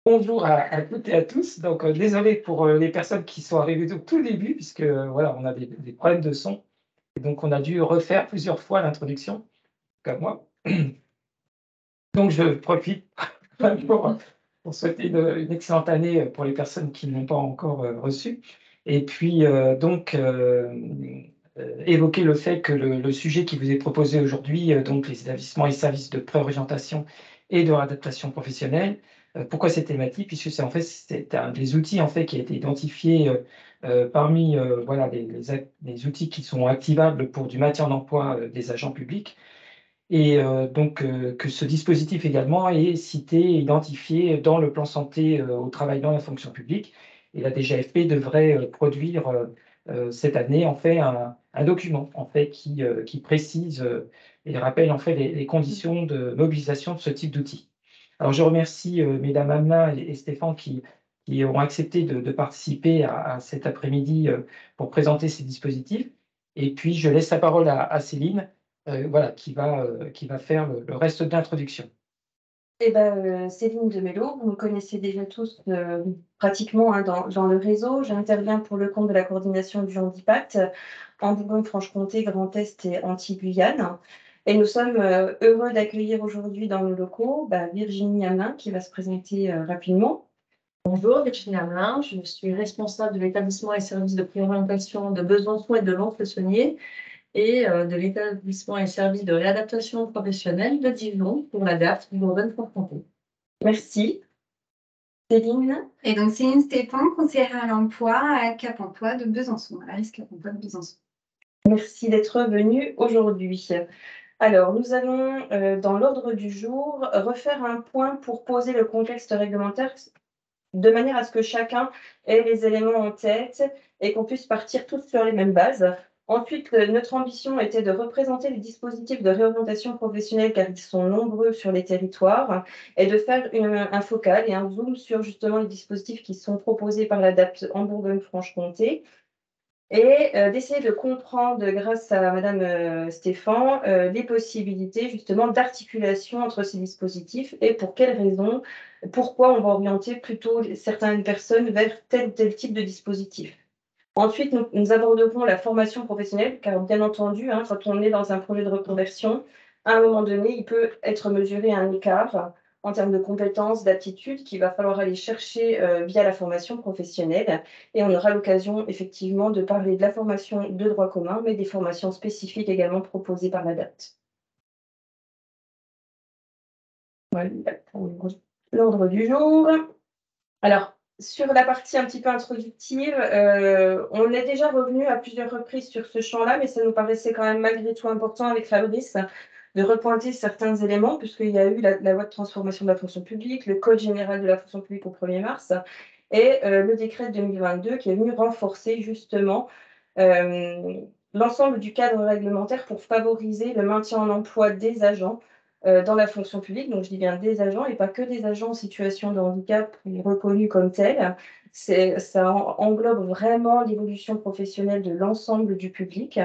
Bonjour à toutes et à tous. Donc, désolé pour les personnes qui sont arrivées au tout début, puisque voilà, on a des problèmes de son. Et donc, on a dû refaire plusieurs fois l'introduction, comme moi. Donc, je profite pour, pour souhaiter une excellente année pour les personnes qui ne l'ont pas encore reçue. Et puis, évoquer le fait que le sujet qui vous est proposé aujourd'hui, donc les établissements et services de préorientation et de réadaptation professionnelle, pourquoi cette thématique? Puisque c'est en fait c'est un des outils en fait qui a été identifié parmi voilà les outils qui sont activables pour du maintien en emploi des agents publics. Et que ce dispositif également est cité et identifié dans le plan santé au travail dans la fonction publique. Et la DGFP devrait produire cette année en fait un document en fait qui précise et rappelle en fait les conditions de mobilisation de ce type d'outils. Alors je remercie mesdames Amna et Stéphane qui ont accepté de participer à cet après-midi pour présenter ces dispositifs. Et puis je laisse la parole à Céline voilà, qui va faire le reste de l'introduction. Eh ben, Céline Demello, vous me connaissez déjà tous pratiquement hein, dans le réseau. J'interviens pour le compte de la coordination du Handipact en Bourgogne-Franche-Comté, Grand Est et Antilles-Guyane. Et nous sommes heureux d'accueillir aujourd'hui dans nos locaux Virginie Hamelin qui va se présenter rapidement. Bonjour, Virginie Hamelin, je suis responsable de l'établissement et services de préorientation de Besançon et de Lons-le-Saunier et de l'établissement et services de réadaptation professionnelle de Dijon pour la DAF du Bourgogne-Franche-Comté. Merci. Céline. Et donc, Céline Stéphane, conseillère à l'emploi à Cap Emploi de Besançon, à la RIS Cap Emploi de Besançon. Merci d'être venue aujourd'hui. Alors, nous allons, dans l'ordre du jour, refaire un point pour poser le contexte réglementaire de manière à ce que chacun ait les éléments en tête et qu'on puisse partir tous sur les mêmes bases. Ensuite, notre ambition était de représenter les dispositifs de réorientation professionnelle, car ils sont nombreux sur les territoires, et de faire un focal et un zoom sur justement les dispositifs qui sont proposés par l'ADAPT en Bourgogne-Franche-Comté, et d'essayer de comprendre, grâce à Madame Stéphane, les possibilités justement d'articulation entre ces dispositifs et pour quelles raisons, pourquoi on va orienter plutôt certaines personnes vers tel ou tel type de dispositif. Ensuite, nous aborderons la formation professionnelle, car bien entendu, hein, quand on est dans un projet de reconversion, à un moment donné, il peut être mesuré un écart en termes de compétences, d'aptitudes qu'il va falloir aller chercher via la formation professionnelle. Et on aura l'occasion effectivement de parler de la formation de droit commun, mais des formations spécifiques également proposées par l'ADAPT. Voilà pour l'ordre du jour. Alors, sur la partie un petit peu introductive, on est déjà revenu à plusieurs reprises sur ce champ-là, mais ça nous paraissait quand même malgré tout important avec Fabrice de repointer certains éléments, puisqu'il y a eu la loi de transformation de la fonction publique, le code général de la fonction publique au 1er mars, et le décret de 2022 qui est venu renforcer justement l'ensemble du cadre réglementaire pour favoriser le maintien en emploi des agents dans la fonction publique. Donc, je dis bien des agents et pas que des agents en situation de handicap reconnus comme tels. Ça englobe vraiment l'évolution professionnelle de l'ensemble du public.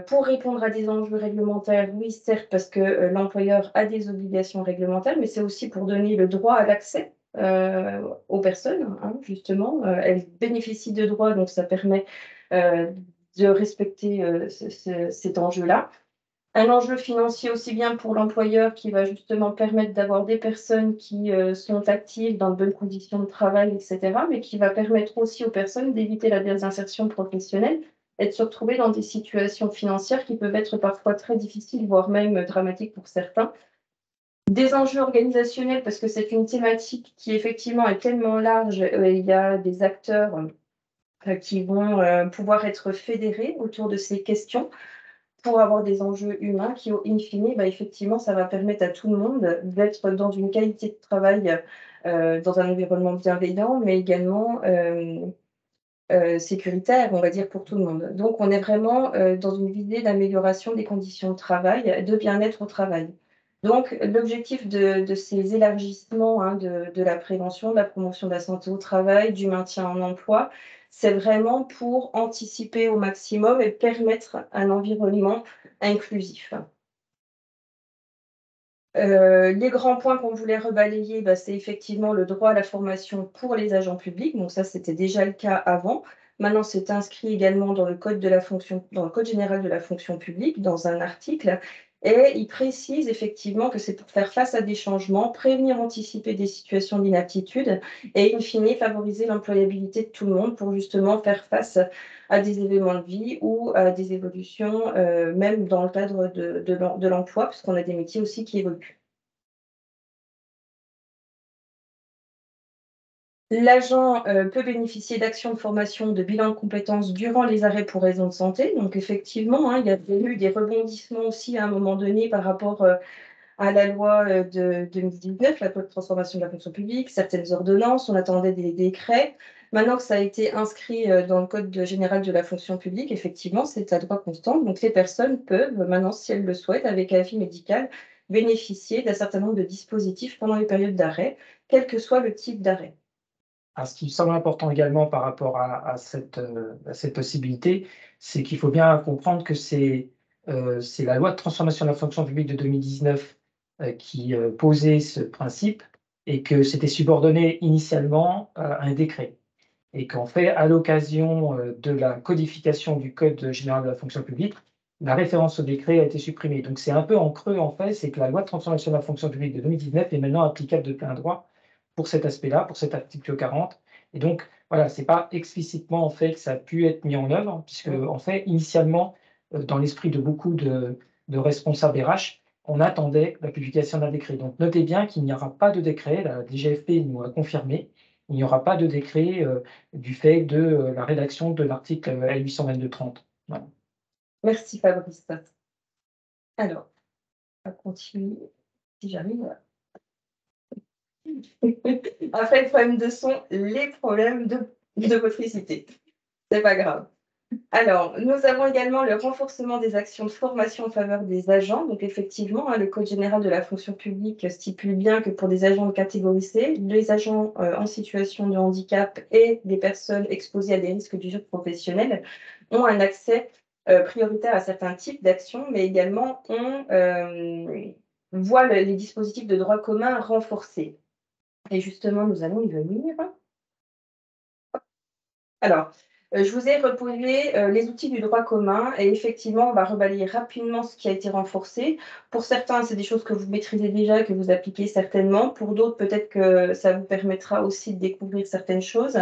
Pour répondre à des enjeux réglementaires, oui, certes, parce que l'employeur a des obligations réglementaires, mais c'est aussi pour donner le droit à l'accès aux personnes, hein, justement. Elles bénéficient de droits, donc ça permet de respecter cet enjeu-là. Un enjeu financier aussi bien pour l'employeur qui va justement permettre d'avoir des personnes qui sont actives dans de bonnes conditions de travail, etc., mais qui va permettre aussi aux personnes d'éviter la désinsertion professionnelle et de se retrouver dans des situations financières qui peuvent être parfois très difficiles, voire même dramatiques pour certains. Des enjeux organisationnels, parce que c'est une thématique qui effectivement est tellement large, il y a des acteurs qui vont pouvoir être fédérés autour de ces questions pour avoir des enjeux humains qui, in fine, effectivement, ça va permettre à tout le monde d'être dans une qualité de travail, dans un environnement bienveillant, mais également sécuritaire, on va dire, pour tout le monde. Donc, on est vraiment dans une visée d'amélioration des conditions de travail, de bien-être au travail. Donc, l'objectif de ces élargissements hein, de la prévention, de la promotion de la santé au travail, du maintien en emploi, c'est vraiment pour anticiper au maximum et permettre un environnement inclusif. Les grands points qu'on voulait rebalayer, c'est effectivement le droit à la formation pour les agents publics. Donc ça, c'était déjà le cas avant. Maintenant, c'est inscrit également dans le code général de la fonction publique, dans un article. Et il précise effectivement que c'est pour faire face à des changements, prévenir, anticiper des situations d'inaptitude et, in fine, favoriser l'employabilité de tout le monde pour justement faire face à des événements de vie ou à des évolutions, même dans le cadre de l'emploi, parce qu'on a des métiers aussi qui évoluent. L'agent peut bénéficier d'actions de formation, de bilan de compétences durant les arrêts pour raison de santé. Donc effectivement, il y a eu des rebondissements aussi à un moment donné par rapport à la loi de 2019, la loi de transformation de la fonction publique, certaines ordonnances, on attendait des décrets. Maintenant que ça a été inscrit dans le code général de la fonction publique, effectivement, c'est à droit constant. Donc ces personnes peuvent, maintenant, si elles le souhaitent, avec avis médical, bénéficier d'un certain nombre de dispositifs pendant les périodes d'arrêt, quel que soit le type d'arrêt. Alors, ce qui me semble important également par rapport à cette possibilité, c'est qu'il faut bien comprendre que c'est la loi de transformation de la fonction publique de 2019 qui posait ce principe et que c'était subordonné initialement à un décret. Et qu'en fait, à l'occasion de la codification du Code général de la fonction publique, la référence au décret a été supprimée. Donc c'est un peu en creux, en fait, c'est que la loi de transformation de la fonction publique de 2019 est maintenant applicable de plein droit pour cet aspect-là, pour cet article 40. Et donc, voilà, ce n'est pas explicitement en fait que ça a pu être mis en œuvre, puisque en fait, initialement, dans l'esprit de beaucoup de responsables RH, on attendait la publication d'un décret. Donc notez bien qu'il n'y aura pas de décret, la DGFP nous a confirmé, il n'y aura pas de décret du fait de la rédaction de l'article L822-30. Voilà. Merci Fabrice. Alors, on va continuer, si j'arrive. Après le problème de son, les problèmes de motricité. C'est pas grave. Alors, nous avons également le renforcement des actions de formation en faveur des agents. Donc, effectivement, le Code général de la fonction publique stipule bien que pour des agents de catégorie C, les agents en situation de handicap et des personnes exposées à des risques d'usure professionnelle ont un accès prioritaire à certains types d'actions, mais également voient les dispositifs de droit commun renforcés. Et justement, nous allons y venir. Alors, je vous ai reposé les outils du droit commun et effectivement, on va rebalayer rapidement ce qui a été renforcé. Pour certains, c'est des choses que vous maîtrisez déjà et que vous appliquez certainement. Pour d'autres, peut-être que ça vous permettra aussi de découvrir certaines choses.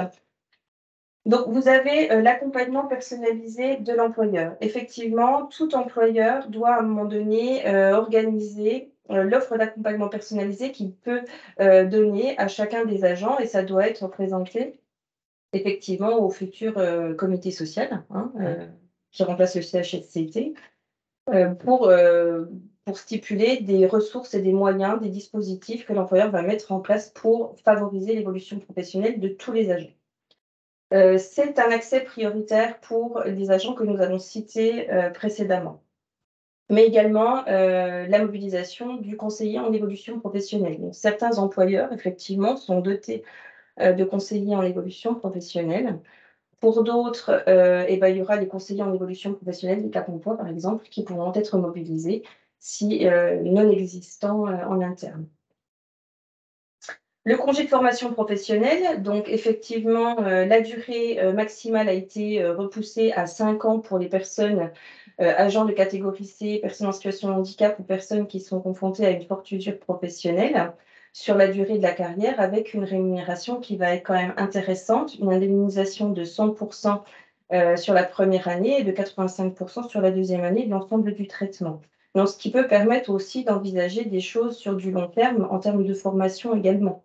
Donc, vous avez l'accompagnement personnalisé de l'employeur. Effectivement, tout employeur doit à un moment donné organiser l'offre d'accompagnement personnalisé qu'il peut donner à chacun des agents et ça doit être présenté effectivement au futur comité social qui remplace le CHSCT pour stipuler des ressources et des moyens, des dispositifs que l'employeur va mettre en place pour favoriser l'évolution professionnelle de tous les agents. C'est un accès prioritaire pour les agents que nous avons cités précédemment, mais également la mobilisation du conseiller en évolution professionnelle. Donc, certains employeurs, effectivement, sont dotés de conseillers en évolution professionnelle. Pour d'autres, il y aura des conseillers en évolution professionnelle, des Cap emploi par exemple, qui pourront être mobilisés si non existants en interne. Le congé de formation professionnelle, donc effectivement, la durée maximale a été repoussée à 5 ans pour les personnes agents de catégorie C, personnes en situation de handicap ou personnes qui sont confrontées à une forte usure professionnelle sur la durée de la carrière avec une rémunération qui va être quand même intéressante, une indemnisation de 100% sur la première année et de 85% sur la deuxième année de l'ensemble du traitement. Donc, ce qui peut permettre aussi d'envisager des choses sur du long terme en termes de formation également.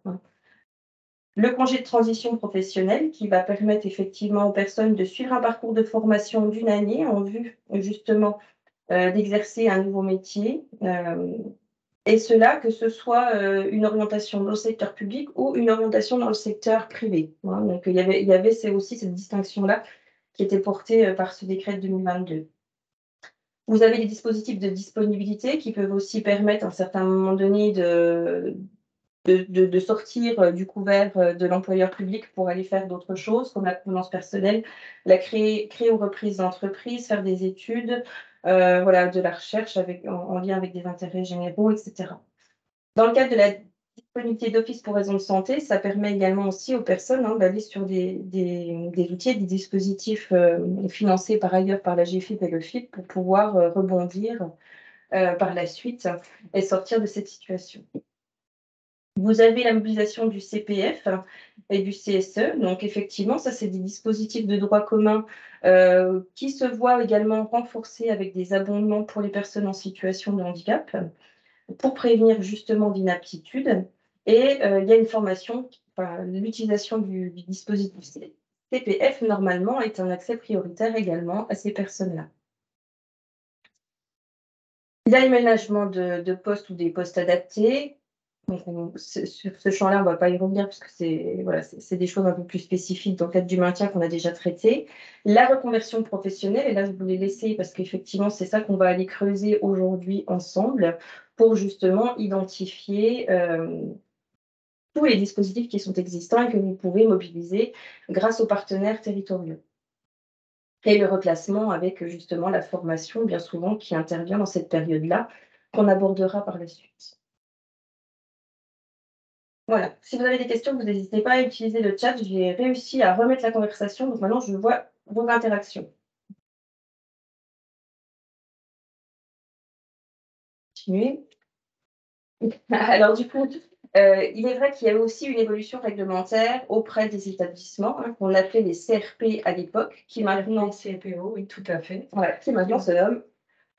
Le congé de transition professionnelle qui va permettre effectivement aux personnes de suivre un parcours de formation d'une année en vue justement d'exercer un nouveau métier. Et cela, que ce soit une orientation dans le secteur public ou une orientation dans le secteur privé. Donc, il y avait aussi cette distinction-là qui était portée par ce décret de 2022. Vous avez les dispositifs de disponibilité qui peuvent aussi permettre à un certain moment donné de sortir du couvert de l'employeur public pour aller faire d'autres choses, comme la convenance personnelle, créer ou reprise d'entreprise, faire des études, de la recherche en lien avec des intérêts généraux, etc. Dans le cadre de la disponibilité d'office pour raison de santé, ça permet également aussi aux personnes d'aller sur des outils et des dispositifs financés par ailleurs par la GFIP et le FIP pour pouvoir rebondir par la suite et sortir de cette situation. Vous avez la mobilisation du CPF et du CSE. Donc, effectivement, ça, c'est des dispositifs de droit commun qui se voient également renforcés avec des abondements pour les personnes en situation de handicap pour prévenir justement d'inaptitude. Et il y a une formation, l'utilisation du dispositif CPF, normalement, est un accès prioritaire également à ces personnes-là. Il y a l'aménagement de postes ou des postes adaptés. Donc, sur ce champ-là, on ne va pas y revenir parce que c'est des choses un peu plus spécifiques dans le cadre du maintien qu'on a déjà traité. La reconversion professionnelle, et là, je voulais laisser parce qu'effectivement, c'est ça qu'on va aller creuser aujourd'hui ensemble pour justement identifier tous les dispositifs qui sont existants et que vous pouvez mobiliser grâce aux partenaires territoriaux. Et le reclassement avec justement la formation, bien souvent, qui intervient dans cette période-là, qu'on abordera par la suite. Voilà. Si vous avez des questions, vous n'hésitez pas à utiliser le chat. J'ai réussi à remettre la conversation, donc maintenant je vois vos interactions. Continuez. Alors du coup, il est vrai qu'il y a aussi une évolution réglementaire auprès des établissements, qu'on appelait les CRP à l'époque, qui maintenant CRPO, oui, tout à fait. Voilà, qui maintenant se nomme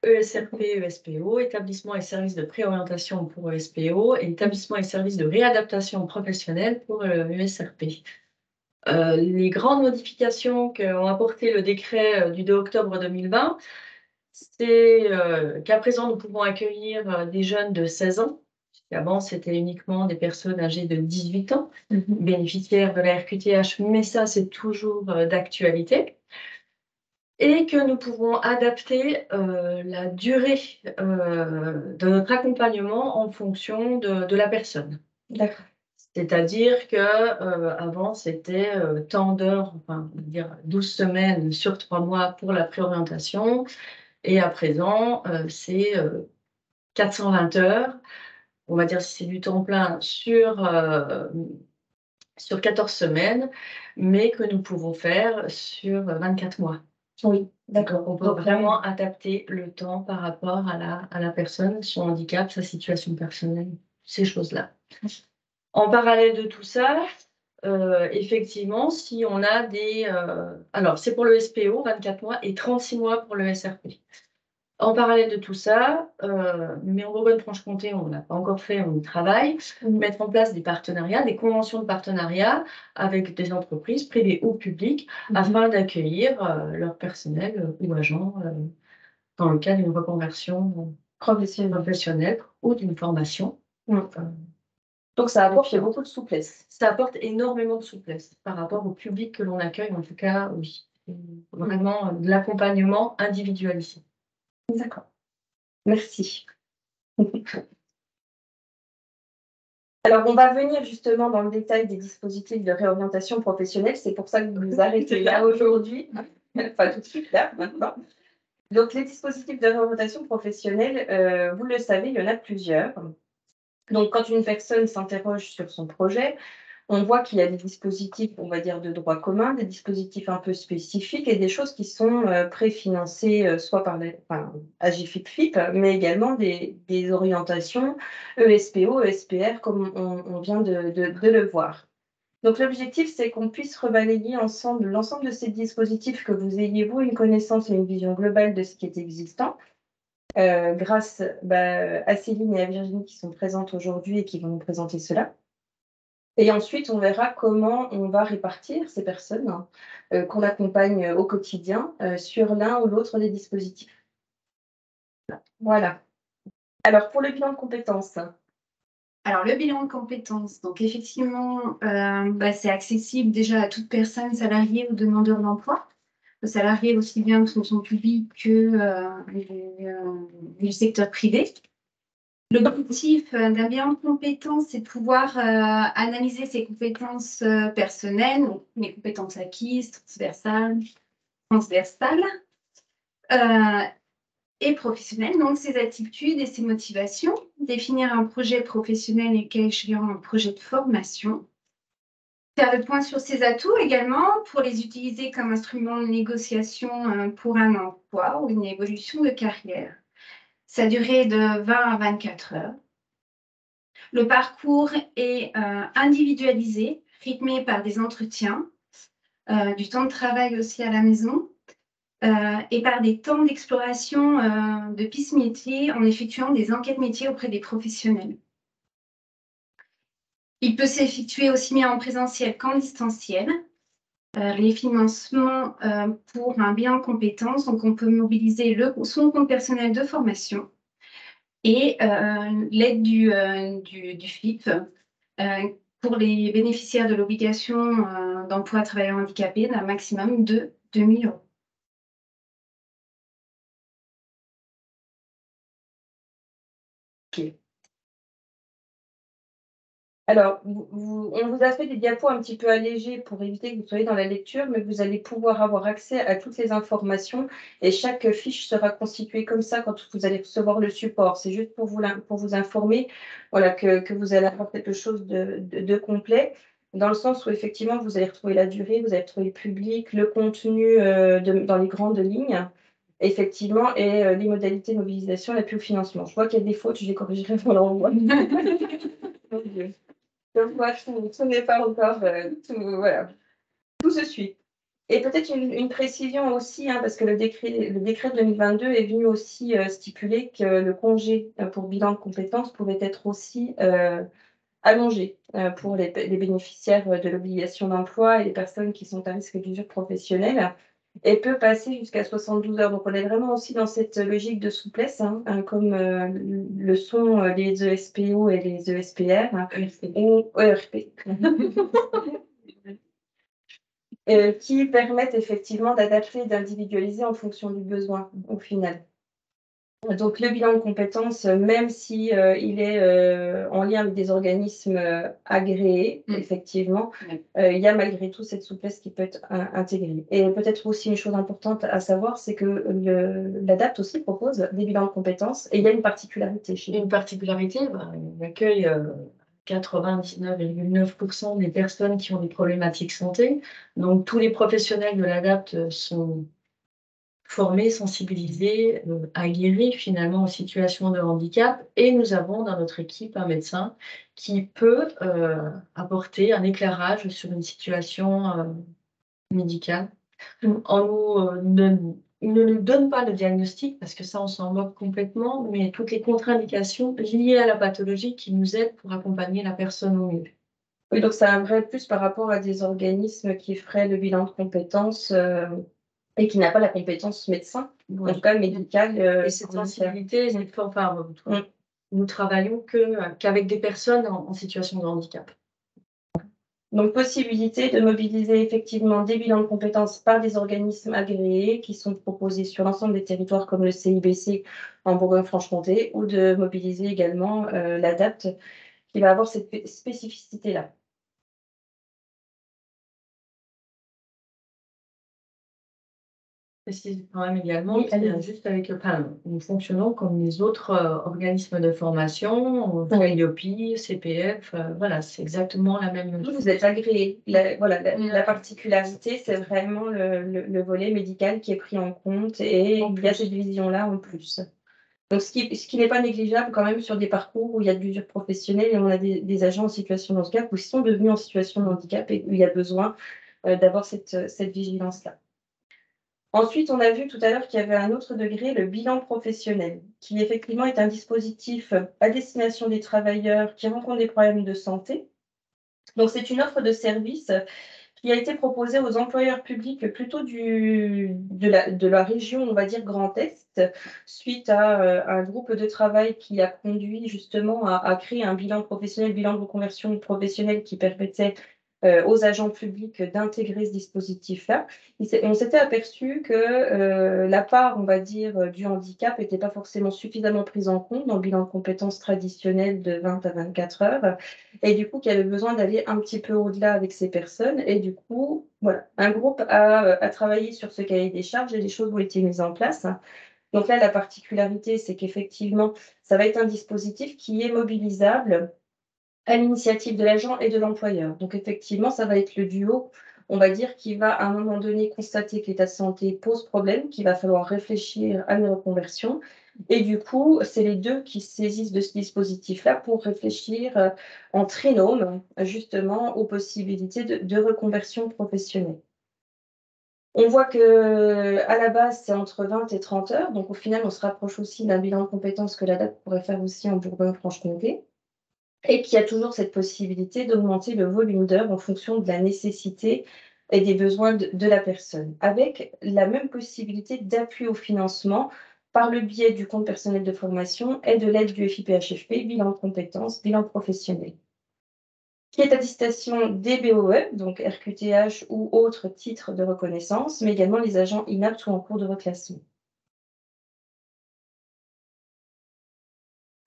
ESRP, ESPO, établissement et services de préorientation pour ESPO et établissement et services de réadaptation professionnelle pour ESRP. Les grandes modifications qu'ont apporté le décret du 2 octobre 2020, c'est qu'à présent, nous pouvons accueillir des jeunes de 16 ans. Avant, c'était uniquement des personnes âgées de 18 ans, bénéficiaires de la RQTH, mais ça, c'est toujours d'actualité. Et que nous pouvons adapter la durée de notre accompagnement en fonction de la personne. D'accord. C'est-à-dire qu'avant, c'était tant d'heures, enfin, on va dire 12 semaines sur 3 mois pour la préorientation. Et à présent, c'est 420 heures, on va dire si c'est du temps plein, sur 14 semaines, mais que nous pouvons faire sur 24 mois. Oui, d'accord. On peut vraiment adapter le temps par rapport à la personne, son handicap, sa situation personnelle, ces choses-là. En parallèle de tout ça, effectivement, si on a des... alors, c'est pour le SPO, 24 mois, et 36 mois pour le SRP. En parallèle de tout ça, mais en Bourgogne-Franche-Comté, on n'a pas encore fait, on y travaille, mettre en place des partenariats, des conventions de partenariat avec des entreprises privées ou publiques afin d'accueillir leur personnel ou agents dans le cadre d'une reconversion professionnelle ou d'une formation. Donc, ça apporte beaucoup de souplesse. Ça apporte énormément de souplesse par rapport au public que l'on accueille, en tout cas, oui. Vraiment de l'accompagnement individualisé. D'accord. Merci. Alors, on va venir justement dans le détail des dispositifs de réorientation professionnelle. C'est pour ça que vous nous arrêtez là aujourd'hui. Enfin, tout de suite, là, maintenant. Donc, les dispositifs de réorientation professionnelle, vous le savez, il y en a plusieurs. Donc, quand une personne s'interroge sur son projet, on voit qu'il y a des dispositifs, on va dire, de droit commun, des dispositifs un peu spécifiques et des choses qui sont préfinancées soit par AGFIP-FIP, mais également des orientations ESPO, ESPR, comme on vient de le voir. Donc, l'objectif, c'est qu'on puisse rebalayer ensemble l'ensemble de ces dispositifs, que vous ayez, vous, une connaissance et une vision globale de ce qui est existant, grâce à Céline et à Virginie qui sont présentes aujourd'hui et qui vont nous présenter cela. Et ensuite, on verra comment on va répartir ces personnes qu'on accompagne au quotidien sur l'un ou l'autre des dispositifs. Voilà. Alors, pour le bilan de compétences. Alors, le bilan de compétences, donc effectivement, c'est accessible déjà à toute personne salariée ou demandeur d'emploi, salarié aussi bien de fonction publique que du secteur privé. L'objectif d'un bilan de compétences, c'est de pouvoir analyser ses compétences personnelles, donc les compétences acquises, transversales, et professionnel, donc ses attitudes et ses motivations, définir un projet professionnel et cas échéant un projet de formation, faire le point sur ses atouts également pour les utiliser comme instrument de négociation pour un emploi ou une évolution de carrière. Sa durée de 20 à 24 heures. Le parcours est individualisé, rythmé par des entretiens, du temps de travail aussi à la maison, et par des temps d'exploration de pistes métiers en effectuant des enquêtes métiers auprès des professionnels. Il peut s'effectuer aussi bien en présentiel qu'en distanciel. Les financements pour un bilan de compétences, donc on peut mobiliser son compte personnel de formation et l'aide du FIP pour les bénéficiaires de l'obligation d'emploi à travailleurs handicapés d'un maximum de 2 000 €. Ok. Alors, on vous a fait des diapos un petit peu allégés pour éviter que vous soyez dans la lecture, mais vous allez pouvoir avoir accès à toutes les informations et chaque fiche sera constituée comme ça quand vous allez recevoir le support. C'est juste pour vous informer, voilà, que vous allez avoir quelque chose de complet, dans le sens où effectivement vous allez retrouver la durée, vous allez retrouver le public, le contenu dans les grandes lignes, effectivement, et les modalités de mobilisation, l'appui au financement. Je vois qu'il y a des fautes, je les corrigerai pour l'envoi. Mon Dieu. Donc, moi, tout n'est pas encore, voilà, tout se suit. Et peut-être une précision aussi, hein, parce que le décret de 2022 est venu aussi stipuler que le congé pour bilan de compétences pouvait être aussi allongé pour les bénéficiaires de l'obligation d'emploi et les personnes qui sont à risque d'usure professionnelle, et peut passer jusqu'à 72 heures. Donc, on est vraiment aussi dans cette logique de souplesse, comme le sont les ESPO et les ESPR, ou ERP, qui permettent effectivement d'adapter, d'individualiser en fonction du besoin au final. Donc, le bilan de compétences, même si il est en lien avec des organismes agréés, effectivement, il y a malgré tout cette souplesse qui peut être intégrée. Et peut-être aussi une chose importante à savoir, c'est que l'ADAPT aussi propose des bilans de compétences et il y a une particularité chez Une particularité, il accueille 99,9% des personnes qui ont des problématiques santé. Donc, tous les professionnels de l'ADAPT sont formés, sensibilisés, aguerris finalement aux situations de handicap. Et nous avons dans notre équipe un médecin qui peut apporter un éclairage sur une situation médicale. Il ne nous donne pas le diagnostic parce que ça, on s'en moque complètement, mais toutes les contre-indications liées à la pathologie qui nous aident pour accompagner la personne au mieux. Oui, donc c'est un vrai plus par rapport à des organismes qui feraient le bilan de compétences et qui n'a pas la compétence médecin, en tout cas médicale. Et cette sensibilité, nous travaillons qu'avec des personnes en situation de handicap. Donc, possibilité de mobiliser effectivement des bilans de compétences par des organismes agréés qui sont proposés sur l'ensemble des territoires comme le CIBC en Bourgogne-Franche-Comté, ou de mobiliser également l'ADAPT qui va avoir cette spécificité-là. Précise quand même également Oui, qu'il y a juste avec nous fonctionnons comme les autres organismes de formation, IOPI, CPF, voilà, c'est exactement la même chose. Vous êtes agréé. La particularité, c'est vraiment le volet médical qui est pris en compte et il y a cette vision-là en plus. Donc, ce qui n'est pas négligeable quand même sur des parcours où il y a de l'usure professionnelle et on a des agents en situation de handicap ou qui sont devenus en situation de handicap et où il y a besoin d'avoir cette vigilance-là. Ensuite, on a vu tout à l'heure qu'il y avait un autre degré, le bilan professionnel, qui effectivement est un dispositif à destination des travailleurs qui rencontrent des problèmes de santé. Donc, c'est une offre de service qui a été proposée aux employeurs publics plutôt de la région, on va dire Grand Est, suite à un groupe de travail qui a conduit justement à créer un bilan professionnel, bilan de reconversion professionnelle qui permettait aux agents publics d'intégrer ce dispositif-là. On s'était aperçu que la part, on va dire, du handicap n'était pas forcément suffisamment prise en compte dans le bilan de compétences traditionnel de 20 à 24 heures, et du coup, qu'il y avait besoin d'aller un petit peu au-delà avec ces personnes. Et du coup, voilà, un groupe a travaillé sur ce cahier des charges et les choses ont été mises en place. Donc là, la particularité, c'est qu'effectivement, ça va être un dispositif qui est mobilisable à l'initiative de l'agent et de l'employeur. Donc effectivement, ça va être le duo, on va dire, qui va à un moment donné constater que l'état de santé pose problème, qu'il va falloir réfléchir à une reconversion. Et du coup, c'est les deux qui se saisissent de ce dispositif-là pour réfléchir en trinôme, justement, aux possibilités de reconversion professionnelle. On voit que à la base, c'est entre 20 et 30 heures. Donc au final, on se rapproche aussi d'un bilan de compétences que la DAP pourrait faire aussi en Bourgogne-Franche-Comté. Et qu'il y a toujours cette possibilité d'augmenter le volume d'heures en fonction de la nécessité et des besoins de la personne, avec la même possibilité d'appui au financement par le biais du compte personnel de formation et de l'aide du FIPHFP, bilan de compétences, bilan professionnel. Qui est attestation des BOE, donc RQTH ou autres titres de reconnaissance, mais également les agents inaptes ou en cours de reclassement.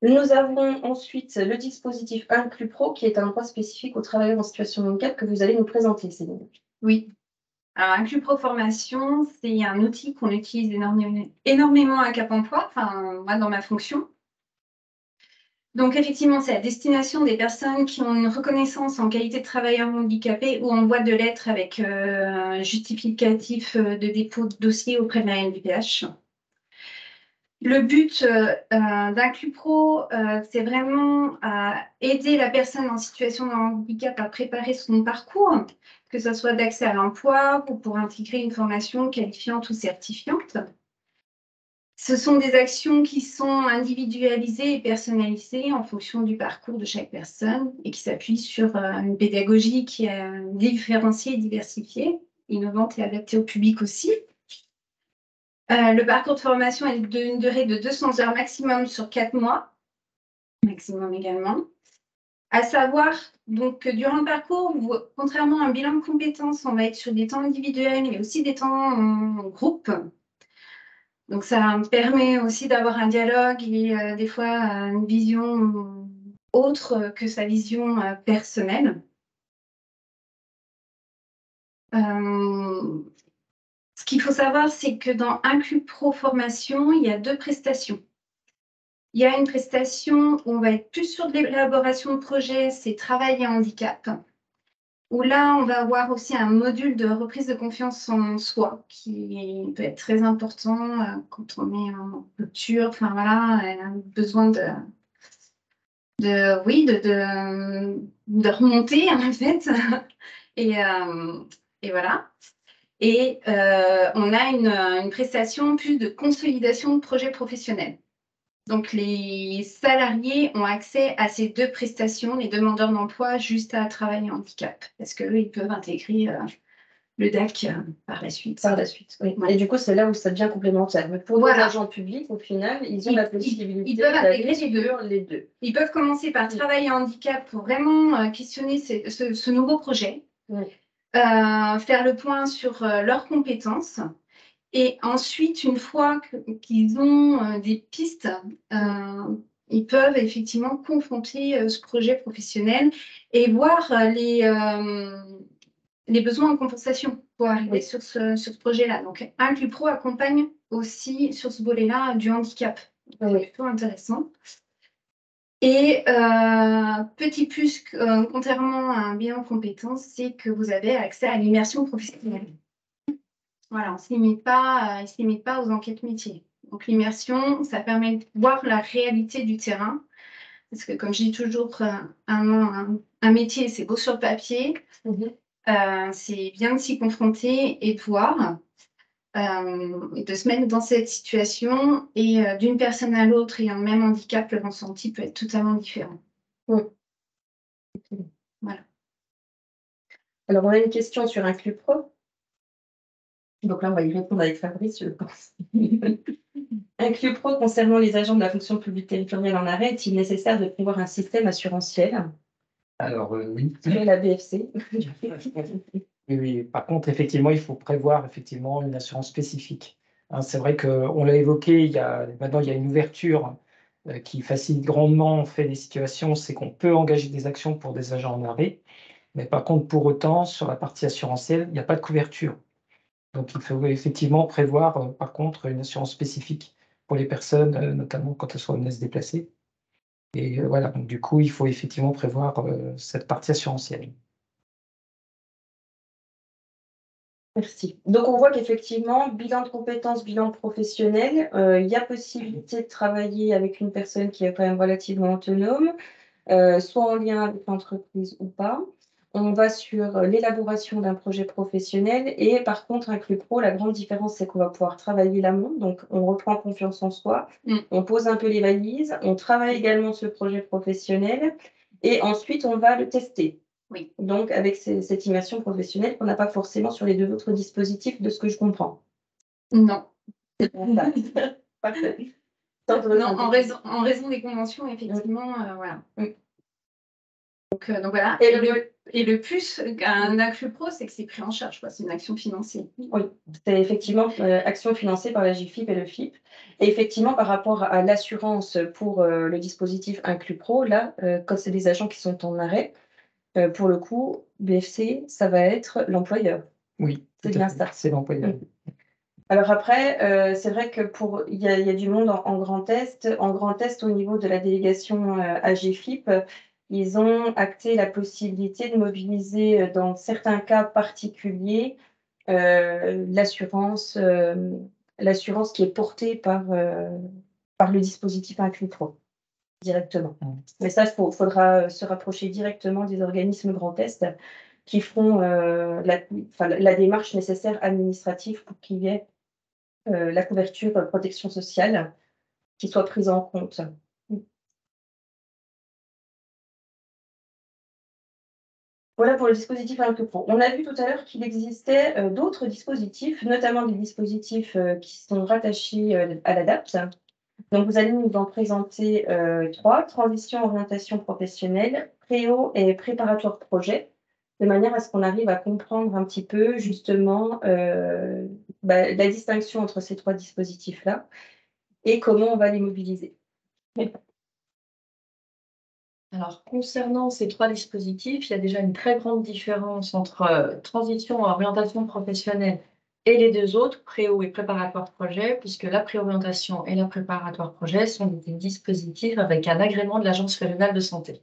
Nous avons ensuite le dispositif Inclus Pro, qui est un droit spécifique aux travailleurs en situation de handicap que vous allez nous présenter, Céline. Oui. Alors, Inclus Pro Formation, c'est un outil qu'on utilise énormément à Cap Emploi, enfin, moi, dans ma fonction. Donc, effectivement, c'est à destination des personnes qui ont une reconnaissance en qualité de travailleur handicapé ou en boîte de lettres avec justificatif de dépôt de dossier auprès de la NDPH. Le but d'Inclus Pro, c'est vraiment aider la personne en situation de handicap à préparer son parcours, que ce soit d'accès à l'emploi ou pour intégrer une formation qualifiante ou certifiante. Ce sont des actions qui sont individualisées et personnalisées en fonction du parcours de chaque personne et qui s'appuient sur une pédagogie qui est différenciée et diversifiée, innovante et adaptée au public aussi. Le parcours de formation est d'une durée de 200 heures maximum sur 4 mois, maximum également. À savoir donc, que durant le parcours, contrairement à un bilan de compétences, on va être sur des temps individuels, mais aussi des temps en groupe. Donc, ça permet aussi d'avoir un dialogue et des fois une vision autre que sa vision personnelle. Ce qu'il faut savoir, c'est que dans Inclus Pro Formation, il y a 2 prestations. Il y a une prestation où on va être plus sur de l'élaboration de projet, c'est travail et handicap. Où là, on va avoir aussi un module de reprise de confiance en soi qui peut être très important quand on est en rupture. Enfin voilà, on a besoin de remonter en fait. Et voilà. Et on a une prestation plus de consolidation de projet professionnel. Donc, les salariés ont accès à ces 2 prestations, les demandeurs d'emploi, juste à travail et handicap, parce qu'eux, ils peuvent intégrer le DAC par la suite. Par la suite, oui. Ouais. Et du coup, c'est là où ça devient complémentaire. Mais pour les agents publics, au final, ils ont la possibilité ils peuvent intégrer les deux. Ils peuvent commencer par travail et handicap pour vraiment questionner ce nouveau projet, faire le point sur leurs compétences. Et ensuite, une fois qu'ils ont des pistes, ils peuvent effectivement confronter ce projet professionnel et voir les besoins en compensation pour arriver sur ce projet-là. Donc, Inclus Pro accompagne aussi sur ce volet-là du handicap. C'est plutôt intéressant. Et petit plus, contrairement à un bilan de compétences, c'est que vous avez accès à l'immersion professionnelle. Voilà, on ne se limite pas aux enquêtes métiers. Donc, l'immersion, ça permet de voir la réalité du terrain. Parce que, comme je dis toujours, un métier, c'est beau sur le papier. C'est bien de s'y confronter et de voir, de se mettre dans cette situation. Et d'une personne à l'autre ayant le même handicap, le ressenti peut être totalement différent. Voilà. Alors, on a une question sur Inclus Pro. Donc là, on va y répondre avec Fabrice, je pense. Inclus Pro, concernant les agents de la fonction publique territoriale en arrêt, est-il nécessaire de prévoir un système assurantiel? Alors, oui. La BFC. Oui. Par contre, effectivement, il faut prévoir effectivement une assurance spécifique. Hein, c'est vrai qu'on l'a évoqué, maintenant il y a une ouverture qui facilite grandement en fait les situations, c'est qu'on peut engager des actions pour des agents en arrêt, mais par contre, pour autant, sur la partie assurantielle, il n'y a pas de couverture. Donc, il faut effectivement prévoir, par contre, une assurance spécifique pour les personnes, notamment quand elles sont amenées à se déplacer. Et voilà, donc du coup, il faut effectivement prévoir cette partie assurantielle. Merci. Donc, on voit qu'effectivement, bilan de compétences, bilan professionnel, il y a possibilité de travailler avec une personne qui est quand même relativement autonome, soit en lien avec l'entreprise ou pas. On va sur l'élaboration d'un projet professionnel et par contre, avec le pro, la grande différence, c'est qu'on va pouvoir travailler l'amont. Donc, on reprend confiance en soi, on pose un peu les valises, on travaille également ce projet professionnel et ensuite, on va le tester. Oui. Donc, avec cette immersion professionnelle qu'on n'a pas forcément sur les 2 autres dispositifs, de ce que je comprends. Non. C'est pour ça. Parfait. Non, en raison des conventions, effectivement, voilà. Donc voilà. Et le plus qu'un accru pro, c'est que c'est pris en charge, quoi. C'est une action financée. Oui, c'est effectivement action financée par la GFIP et le FIP. Et effectivement, par rapport à l'assurance pour le dispositif Inclus Pro, là, quand c'est des agents qui sont en arrêt, pour le coup, BFC, ça va être l'employeur. Oui, C'est tout à bien fait. ça. C'est l'employeur. Alors après, c'est vrai que il y a du monde en Grand Est. En Grand Est, au niveau de la délégation AGFIP, ils ont acté la possibilité de mobiliser, dans certains cas particuliers, l'assurance qui est portée par le dispositif Inclus Pro, directement. Mais ça, faudra se rapprocher directement des organismes Grand Est qui feront la démarche nécessaire administrative pour qu'il y ait la couverture protection sociale qui soit prise en compte. Voilà pour le dispositif Inclus Pro. On a vu tout à l'heure qu'il existait d'autres dispositifs, notamment des dispositifs qui sont rattachés à l'ADAPT. Donc, vous allez nous en présenter 3, transition, orientation professionnelle, préo et préparatoire projet, de manière à ce qu'on arrive à comprendre un petit peu justement la distinction entre ces 3 dispositifs-là et comment on va les mobiliser. Alors, concernant ces 3 dispositifs, il y a déjà une très grande différence entre transition et orientation professionnelle et les 2 autres, préo et préparatoire projet, puisque la préorientation et la préparatoire projet sont des dispositifs avec un agrément de l'Agence régionale de santé.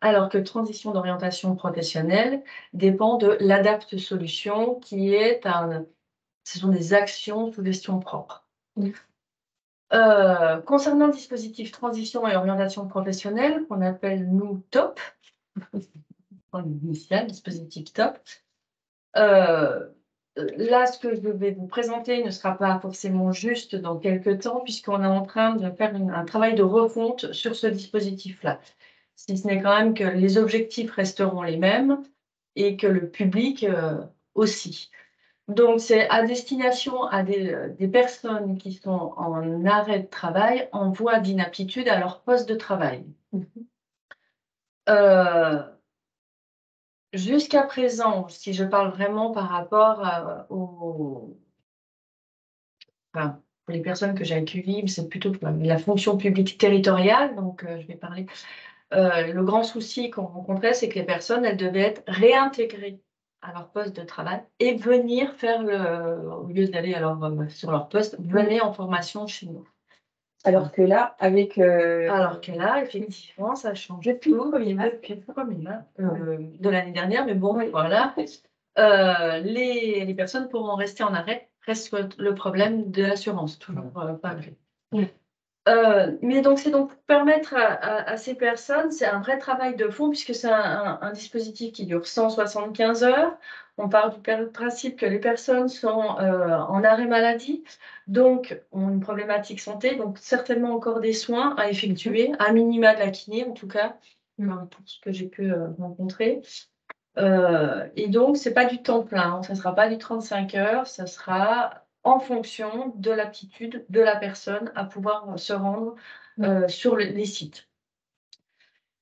Alors que transition d'orientation professionnelle dépend de l'Adapte Solution, qui est ce sont des actions sous gestion propre. Concernant le dispositif transition et orientation professionnelle, qu'on appelle nous TOP, l'initial, dispositif TOP, là, ce que je vais vous présenter ne sera pas forcément juste dans quelques temps, puisqu'on est en train de faire un travail de refonte sur ce dispositif-là. Si ce n'est quand même que les objectifs resteront les mêmes et que le public aussi. Donc, c'est à destination à des personnes qui sont en arrêt de travail, en voie d'inaptitude à leur poste de travail. Jusqu'à présent, si je parle vraiment par rapport enfin, pour les personnes que j'ai accueillies, c'est plutôt la fonction publique territoriale, donc je vais parler. Le grand souci qu'on rencontrait, c'est que les personnes, elles devaient être réintégrées à leur poste de travail et venir faire au lieu d'aller sur leur poste, venir en formation chez nous. Alors que là, Alors que là, effectivement, ça a changé depuis le 1er mai de l'année dernière, mais bon, voilà. Les personnes pourront rester en arrêt, reste le problème de l'assurance, toujours pas agréé. Mais donc, c'est donc pour permettre à ces personnes, c'est un vrai travail de fond, puisque c'est un dispositif qui dure 175 heures. On part du principe que les personnes sont en arrêt maladie, donc ont une problématique santé, donc certainement encore des soins à effectuer, à minima de la kiné en tout cas, pour ce que j'ai pu rencontrer. Et donc, ce n'est pas du temps plein, ça ne sera pas du 35 heures, ça sera en fonction de l'aptitude de la personne à pouvoir se rendre sur les sites.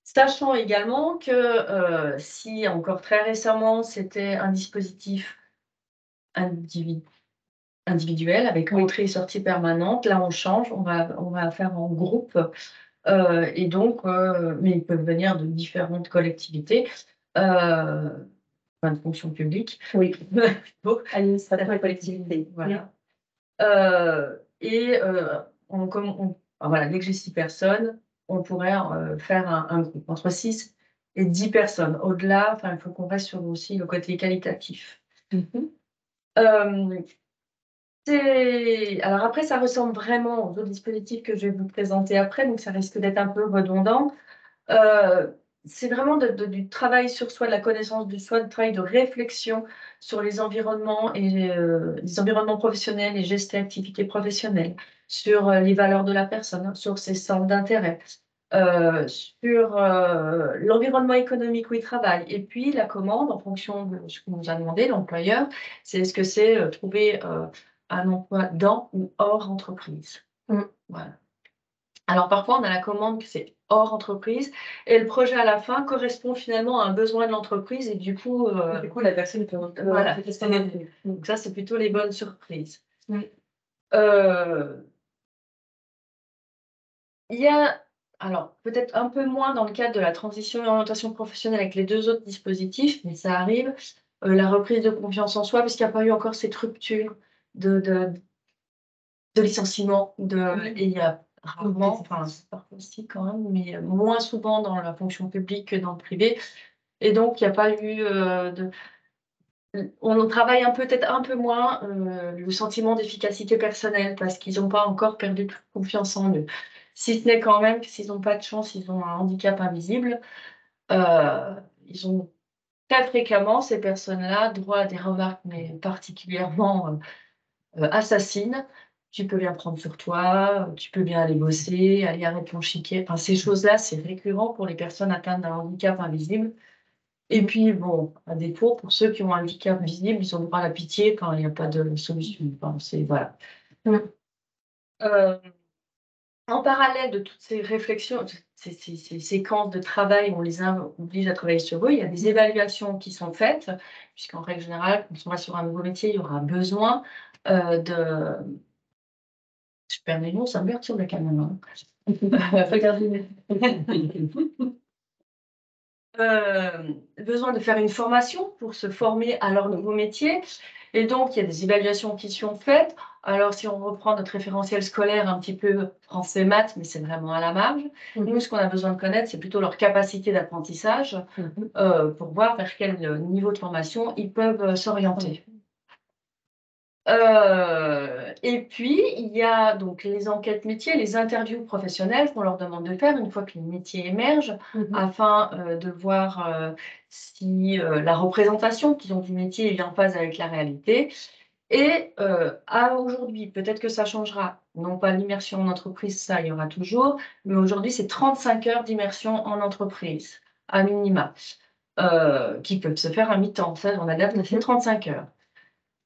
Sachant également que si encore très récemment, c'était un dispositif individuel avec entrée et sortie permanente, là on change, on va faire en groupe. Et donc, mais ils peuvent venir de différentes collectivités. De fonction publique. Oui, administration et collectivité. Voilà. Et voilà, dès que j'ai 6 personnes, on pourrait faire un groupe entre 6 et 10 personnes. Au-delà, enfin, il faut qu'on reste sur aussi le côté qualitatif. Alors après, ça ressemble vraiment aux autres dispositifs que je vais vous présenter après, donc ça risque d'être un peu redondant. C'est vraiment du travail sur soi, de la connaissance de soi, du travail de réflexion sur les environnements et les environnements professionnels, les gestes et activités professionnelles, sur les valeurs de la personne, sur ses centres d'intérêt, sur l'environnement économique où il travaille. Et puis la commande, en fonction de ce que nous a demandé l'employeur, c'est est-ce que c'est trouver un emploi dans ou hors entreprise. Voilà. Alors parfois, on a la commande que c'est hors entreprise et le projet à la fin correspond finalement à un besoin de l'entreprise et du coup, la personne peut voilà. tester. Donc ça, c'est plutôt les bonnes surprises. Il y a, alors peut-être un peu moins dans le cadre de la transition et orientation professionnelle avec les 2 autres dispositifs, mais ça arrive, la reprise de confiance en soi, puisqu'il n'y a pas eu encore cette rupture de licenciement, et il y a rarement, enfin parfois aussi quand même, mais moins souvent dans la fonction publique que dans le privé. Et donc il n'y a pas eu on travaille peut-être un peu moins le sentiment d'efficacité personnelle parce qu'ils n'ont pas encore perdu toute confiance en eux. Si ce n'est quand même que s'ils n'ont pas de chance, ils ont un handicap invisible, ils ont très fréquemment, ces personnes-là, droit à des remarques, mais particulièrement assassines. Tu peux bien prendre sur toi, tu peux bien aller bosser, aller arrêter ton chiquet. Enfin, ces choses-là, c'est récurrent pour les personnes atteintes d'un handicap invisible. Et puis, bon, à défaut, pour ceux qui ont un handicap visible, ils ont droit à la pitié quand il n'y a pas de solution. Enfin, voilà. En parallèle de toutes ces réflexions, ces séquences de travail, on les oblige à travailler sur eux. Il y a des évaluations qui sont faites, puisqu'en règle générale, quand on va sur un nouveau métier, il y aura besoin de... Je perds les noms, ça me perturbe quand même. Regardez. Besoin de faire une formation pour se former à leur nouveau métier. Et donc, il y a des évaluations qui sont faites. Alors, si on reprend notre référentiel scolaire, un petit peu français maths, mais c'est vraiment à la marge. Nous, ce qu'on a besoin de connaître, c'est plutôt leur capacité d'apprentissage pour voir vers quel niveau de formation ils peuvent s'orienter. Et puis, il y a donc les enquêtes métiers, les interviews professionnelles qu'on leur demande de faire une fois que les métiers émergent, afin de voir si la représentation qu'ils ont du métier est en phase avec la réalité. Et à aujourd'hui, peut-être que ça changera, non pas l'immersion en entreprise, ça il y aura toujours, mais aujourd'hui c'est 35 heures d'immersion en entreprise, à minima, qui peuvent se faire à mi-temps. Ça, on adapte à ces 35 heures.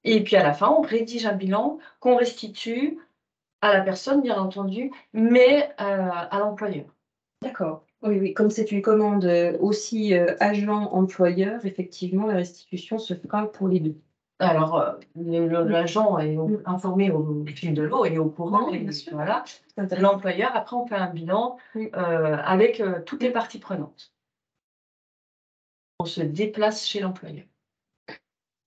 Et puis à la fin, on rédige un bilan qu'on restitue à la personne, bien entendu, mais à l'employeur. D'accord. Oui, oui, comme c'est une commande aussi agent-employeur, effectivement, la restitution se fera pour les deux. Alors, l'agent est informé au fil de l'eau et au courant, Oui, et bien sûr. voilà. C'est intéressant. L'employeur, après, on fait un bilan avec toutes les parties prenantes. On se déplace chez l'employeur.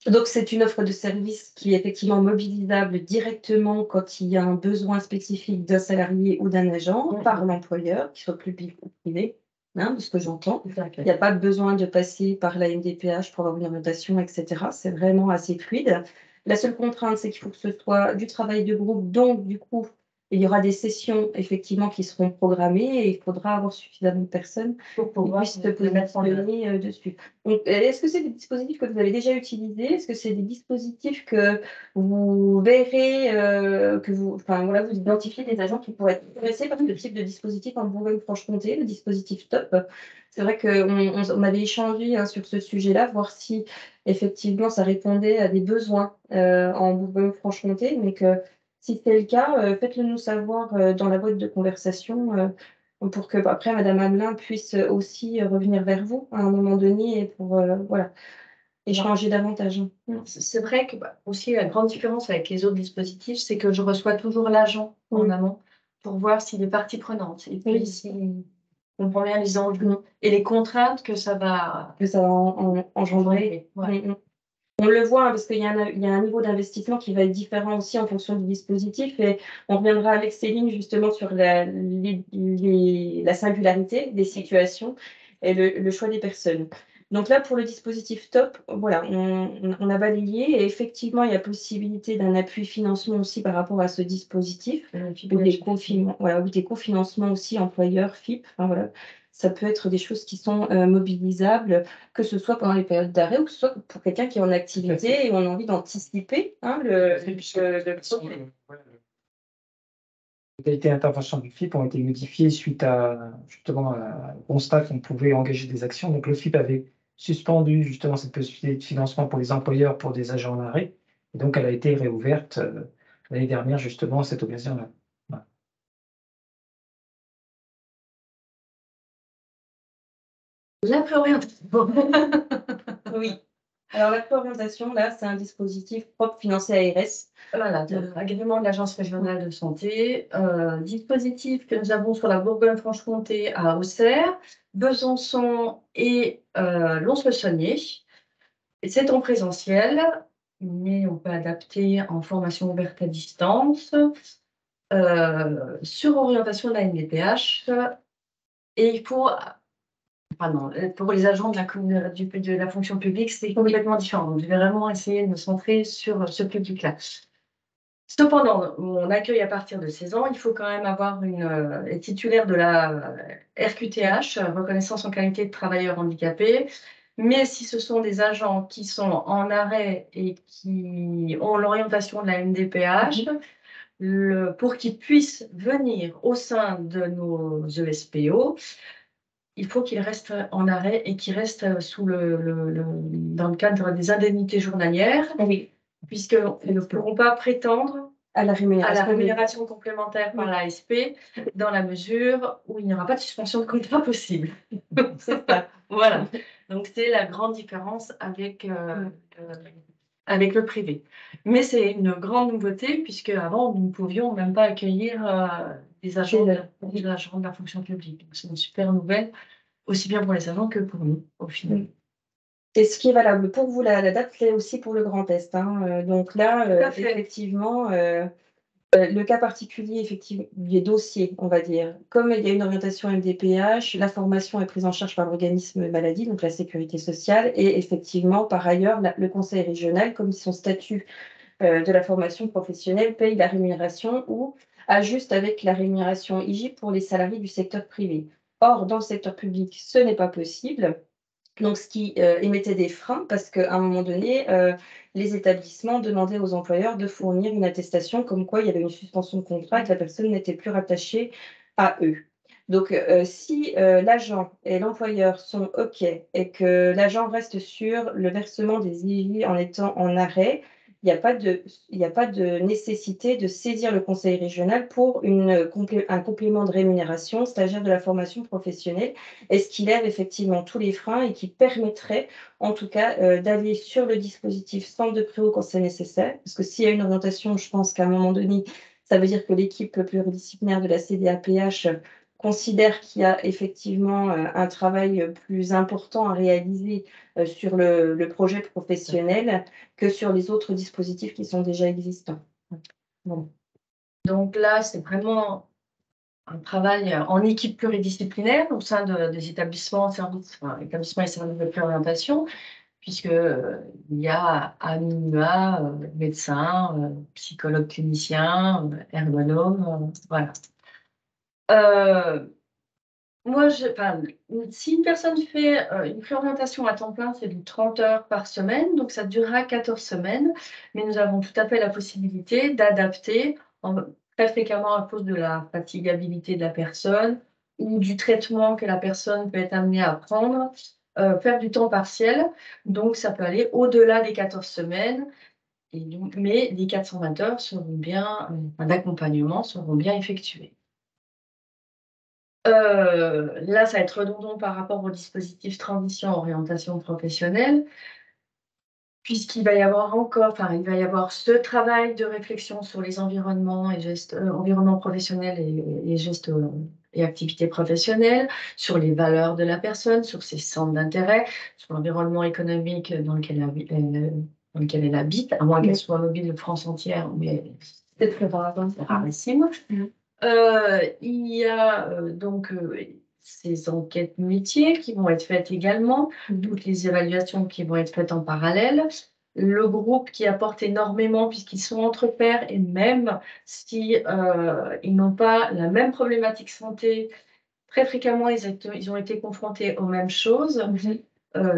Donc, c'est une offre de service qui est effectivement mobilisable directement quand il y a un besoin spécifique d'un salarié ou d'un agent par l'employeur, qu'il soit public ou privé, de ce que j'entends. Il n'y a pas besoin de passer par la MDPH pour avoir une orientation, etc. C'est vraiment assez fluide. La seule contrainte, c'est qu'il faut que ce soit du travail de groupe. Donc, du coup, il y aura des sessions, effectivement, qui seront programmées et il faudra avoir suffisamment de personnes Pour qui puissent se positionner dessus. Donc, est-ce que c'est des dispositifs que vous avez déjà utilisés? Est-ce que c'est des dispositifs que vous verrez, enfin voilà, vous identifiez des agents qui pourraient être intéressés par ce type de dispositif en Bourgogne-Franche-Comté, le dispositif TOP? C'est vrai qu'on avait échangé sur ce sujet-là, voir si effectivement ça répondait à des besoins en Bourgogne-Franche-Comté, mais que si c'est le cas, faites-le nous savoir dans la boîte de conversation pour que après Madame Hamelin puisse aussi revenir vers vous à un moment donné et pour voilà, échanger davantage. C'est vrai que aussi la grande différence avec les autres dispositifs, c'est que je reçois toujours l'agent en amont pour voir s'il est partie prenante et puis s'il comprend bien les enjeux et les contraintes que ça va Que ça va engendrer. Ouais. On le voit, hein, parce qu'il y a un niveau d'investissement qui va être différent aussi en fonction du dispositif et on reviendra avec Céline justement sur la singularité des situations et le choix des personnes. Donc là, pour le dispositif TOP, voilà, on a balayé et effectivement, il y a possibilité d'un appui financement aussi par rapport à ce dispositif ou des cofinancements aussi employeurs, FIP, enfin voilà. Ça peut être des choses qui sont mobilisables, que ce soit pendant les périodes d'arrêt ou que ce soit pour quelqu'un qui est en activité et on a envie d'anticiper Les modalités d'intervention du FIP ont été modifiées suite à justement au constat qu'on pouvait engager des actions. Donc le FIP avait suspendu justement cette possibilité de financement pour les employeurs pour des agents en arrêt. Et donc elle a été réouverte l'année dernière justement à cette occasion-là. Voilà. La préorientation. Oui. Alors la préorientation, là, c'est un dispositif propre financé à ARS. Voilà, agrément de l'Agence régionale de santé, dispositif que nous avons sur la Bourgogne-Franche-Comté à Auxerre, Besançon et Lons-le-Saunier. C'est en présentiel, mais on peut adapter en formation ouverte à distance, sur orientation de la NDPH. Et pour les agents de la fonction publique, c'est complètement différent. Donc, je vais vraiment essayer de me centrer sur ce public-là. Cependant, on accueille à partir de 16 ans, il faut quand même avoir être titulaire de la RQTH, reconnaissance en qualité de travailleur handicapé. Mais si ce sont des agents qui sont en arrêt et qui ont l'orientation de la MDPH, pour qu'ils puissent venir au sein de nos ESPO, il faut qu'ils restent en arrêt et qu'ils restent dans le cadre des indemnités journalières, Oui. puisqu'ils ne pourront pas prétendre à la rémunération complémentaire par l'ASP, dans la mesure où il n'y aura pas de suspension de contrat possible. C'est ça. Voilà. Donc, c'est la grande différence avec le privé. Mais c'est une grande nouveauté, puisque avant nous ne pouvions même pas accueillir des agents de la fonction publique. Donc, c'est une super nouvelle, aussi bien pour les agents que pour nous, au final. Oui. Et ce qui est valable pour vous, la date, c'est aussi pour le Grand Est. Hein. Donc là, effectivement, le cas particulier effectivement, des dossiers, on va dire, comme il y a une orientation MDPH, la formation est prise en charge par l'organisme maladie, donc la sécurité sociale, et effectivement, par ailleurs, le conseil régional, comme son statut de la formation professionnelle, paye la rémunération ou ajuste avec la rémunération IJ pour les salariés du secteur privé. Or, dans le secteur public, ce n'est pas possible. Donc, ce qui émettait des freins, parce qu'à un moment donné, les établissements demandaient aux employeurs de fournir une attestation comme quoi il y avait une suspension de contrat et que la personne n'était plus rattachée à eux. Donc, si l'agent et l'employeur sont OK et que l'agent reste sur le versement des IJ en étant en arrêt, il n'y a pas de nécessité de saisir le conseil régional pour un complément de rémunération, stagiaire de la formation professionnelle, et ce qui lève effectivement tous les freins et qui permettrait, en tout cas, d'aller sur le dispositif centre de prého quand c'est nécessaire. Parce que s'il y a une orientation, je pense qu'à un moment donné, ça veut dire que l'équipe pluridisciplinaire de la CDAPH considère qu'il y a effectivement un travail plus important à réaliser sur le projet professionnel que sur les autres dispositifs qui sont déjà existants. Bon. Donc là, c'est vraiment un travail en équipe pluridisciplinaire au sein des établissements et services de préorientation, puisqu'il y a à minima médecins, psychologues cliniciens, ergonomes, voilà. Moi, si une personne fait une préorientation à temps plein, c'est de 30 heures par semaine, donc ça durera 14 semaines, mais nous avons tout à fait la possibilité d'adapter très fréquemment à cause de la fatigabilité de la personne ou du traitement que la personne peut être amenée à prendre, faire du temps partiel, donc ça peut aller au-delà des 14 semaines, mais les 420 heures d'accompagnement seront bien effectuées. Là, ça va être redondant par rapport au dispositif transition orientation professionnelle, puisqu'il va y avoir ce travail de réflexion sur les environnements et gestes, environnements professionnels et gestes et activités professionnelles, sur les valeurs de la personne, sur ses centres d'intérêt, sur l'environnement économique dans lequel dans lequel elle habite, à moins qu'elle soit mobile de France entière, mais C'est plus rare. c'est rarissime. Il y a donc ces enquêtes métiers qui vont être faites également, toutes les évaluations qui vont être faites en parallèle. Le groupe qui apporte énormément puisqu'ils sont entre pairs et même si ils n'ont pas la même problématique santé, très fréquemment ils ont été confrontés aux mêmes choses.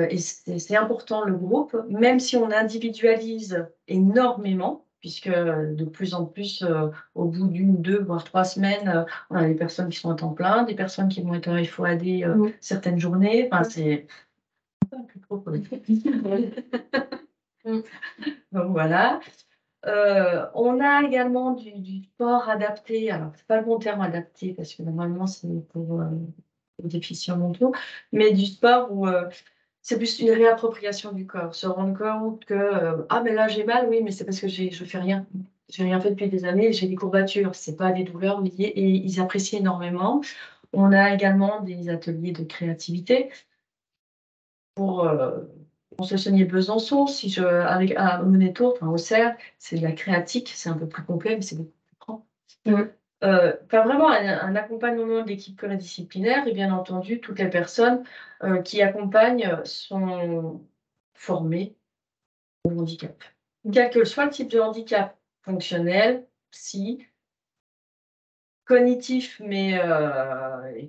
Et c'est important le groupe, même si on individualise énormément, puisque de plus en plus, au bout d'1, 2, voire 3 semaines, on a des personnes qui sont à temps plein, des personnes qui vont être en FOAD certaines journées. Enfin, c'est un peu trop pour les Donc voilà. On a également du sport adapté. Alors, c'est pas le bon terme adapté, parce que normalement, c'est pour les déficients mentaux, mais du sport où c'est plus une réappropriation du corps, se rendre compte que ah mais là j'ai mal, oui, mais c'est parce que je fais rien. J'ai rien fait depuis des années, j'ai des courbatures, c'est pas des douleurs liées, et ils apprécient énormément. On a également des ateliers de créativité pour se soigner de Besançon, avec à Monétour, enfin au CERF, c'est de la créatique, c'est un peu plus complet, mais c'est beaucoup plus grand. Faire vraiment un accompagnement de l'équipe pluridisciplinaire, et bien entendu, toutes les personnes qui accompagnent sont formées au handicap. Quel que soit le type de handicap, fonctionnel, psy, cognitif, mais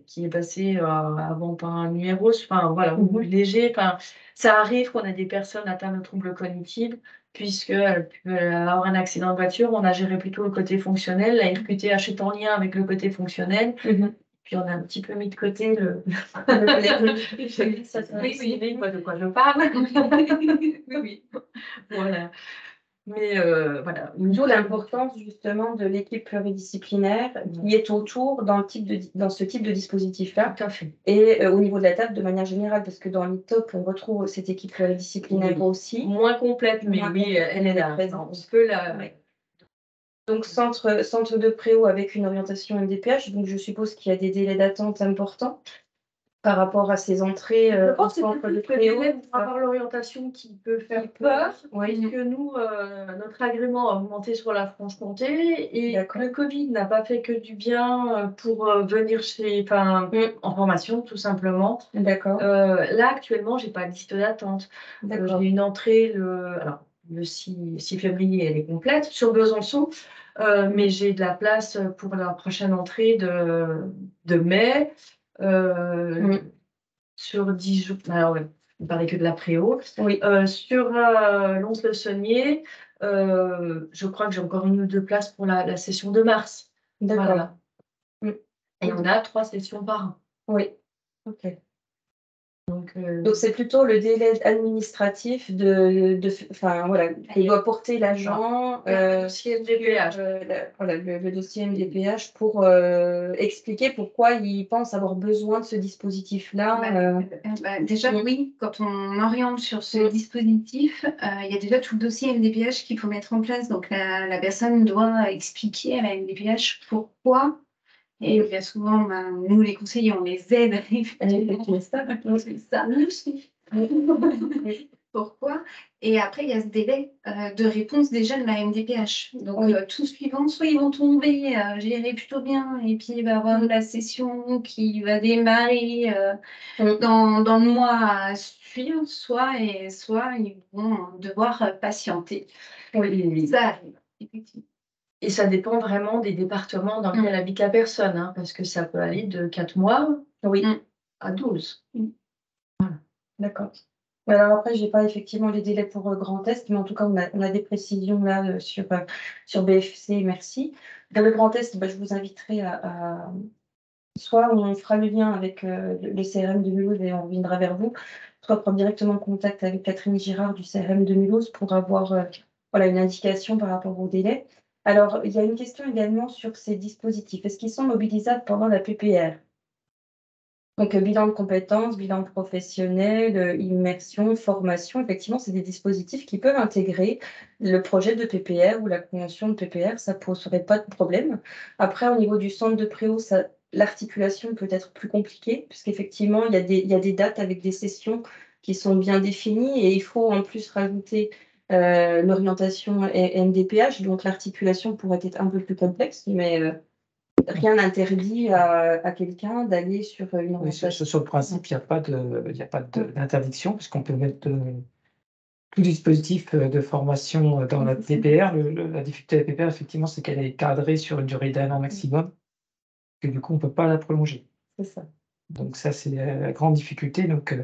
qui est passé avant par un numéro, enfin voilà, ou léger. Enfin, ça arrive qu'on a des personnes atteintes de troubles cognitifs, puisqu'elles peuvent avoir un accident de voiture. On a géré plutôt le côté fonctionnel. La FQTH est en lien avec le côté fonctionnel. Puis on a un petit peu mis de côté le. Oui, quoi, de quoi je parle. Oui. Voilà. Mais voilà. D'où l'importance justement de l'équipe pluridisciplinaire qui est autour dans ce type de dispositif-là. Tout à fait. Et au niveau de la table de manière générale, parce que dans l'ITOP, on retrouve cette équipe pluridisciplinaire aussi. Moins complète, mais oui, elle est là. On peut la. Ouais. Donc centre de préo avec une orientation MDPH, donc je suppose qu'il y a des délais d'attente importants par rapport à ces entrées en centre de préo. Par rapport à l'orientation qui peut faire peur, puisque nous, notre agrément a augmenté sur la Franche-Comté, et le Covid n'a pas fait que du bien pour venir en formation, tout simplement. D'accord. Là, actuellement, j'ai pas de liste d'attente. J'ai une entrée le 6 février, elle est complète sur Besançon, mais j'ai de la place pour la prochaine entrée de mai. Sur 10 jours, alors ouais, on ne parlait que de la préo. Oui. Sur Lons-le-Saunier, je crois que j'ai encore 1 ou 2 places pour la session de mars. D'accord. Voilà. Et on a 3 sessions par an. Oui. Ok. Donc c'est plutôt le délai administratif enfin voilà, il doit porter l'agent le dossier MDPH. Le dossier MDPH pour expliquer pourquoi il pense avoir besoin de ce dispositif-là. Déjà, oui, quand on oriente sur ce dispositif, il y a déjà tout le dossier MDPH qu'il faut mettre en place. Donc la personne doit expliquer à la MDPH pourquoi. Et bien souvent, nous, les conseillers, on les aide à effectuer ça. Pourquoi? Et après, il y a ce délai de réponse déjà de la MDPH. Donc, tout suivant, soit ils vont tomber, gérer plutôt bien, et puis il va y avoir la session qui va démarrer dans le mois à suivre, soit ils vont devoir patienter. Oui. Ça arrive, effectivement. Et ça dépend vraiment des départements dans lesquels habite la personne, hein, parce que ça peut aller de 4 mois à 12. Voilà. D'accord. Alors après, je n'ai pas effectivement les délais pour Grand Est, mais en tout cas, on a des précisions là sur BFC, merci. Dans le Grand Est, je vous inviterai à soit on fera le lien avec le CRM de Mulhouse et on reviendra vers vous, soit prendre directement contact avec Catherine Girard du CRM de Mulhouse pour avoir une indication par rapport aux délais. Alors, il y a une question également sur ces dispositifs. Est-ce qu'ils sont mobilisables pendant la PPR? Donc, bilan de compétences, bilan professionnel, immersion, formation, effectivement, c'est des dispositifs qui peuvent intégrer le projet de PPR ou la convention de PPR, ça ne poserait pas de problème. Après, au niveau du centre de préo, l'articulation peut être plus compliquée, puisqu'effectivement, il y a des dates avec des sessions qui sont bien définies et il faut en plus rajouter l'orientation est MDPH, donc l'articulation pourrait être un peu plus complexe, mais rien n'interdit à quelqu'un d'aller sur une Oui, orientation. sur le principe, il n'y a pas d'interdiction, puisqu'on peut mettre tout dispositif de formation dans la DPR. La difficulté de la DPR, effectivement, c'est qu'elle est cadrée sur une durée d'1 an maximum, et du coup, on ne peut pas la prolonger. C'est ça. Donc ça, c'est la grande difficulté. Donc,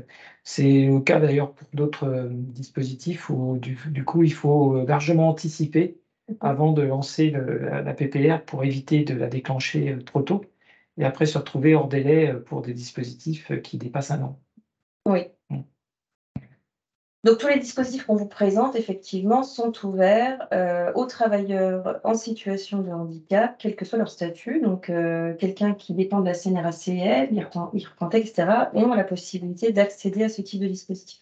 c'est le cas d'ailleurs pour d'autres dispositifs où du coup, il faut largement anticiper avant de lancer la PPR pour éviter de la déclencher trop tôt et après se retrouver hors délai pour des dispositifs qui dépassent 1 an. Oui. Mm. Donc tous les dispositifs qu'on vous présente, effectivement, sont ouverts aux travailleurs en situation de handicap, quel que soit leur statut. Donc quelqu'un qui dépend de la CNRACL, IRCANTEC, etc., ont la possibilité d'accéder à ce type de dispositif.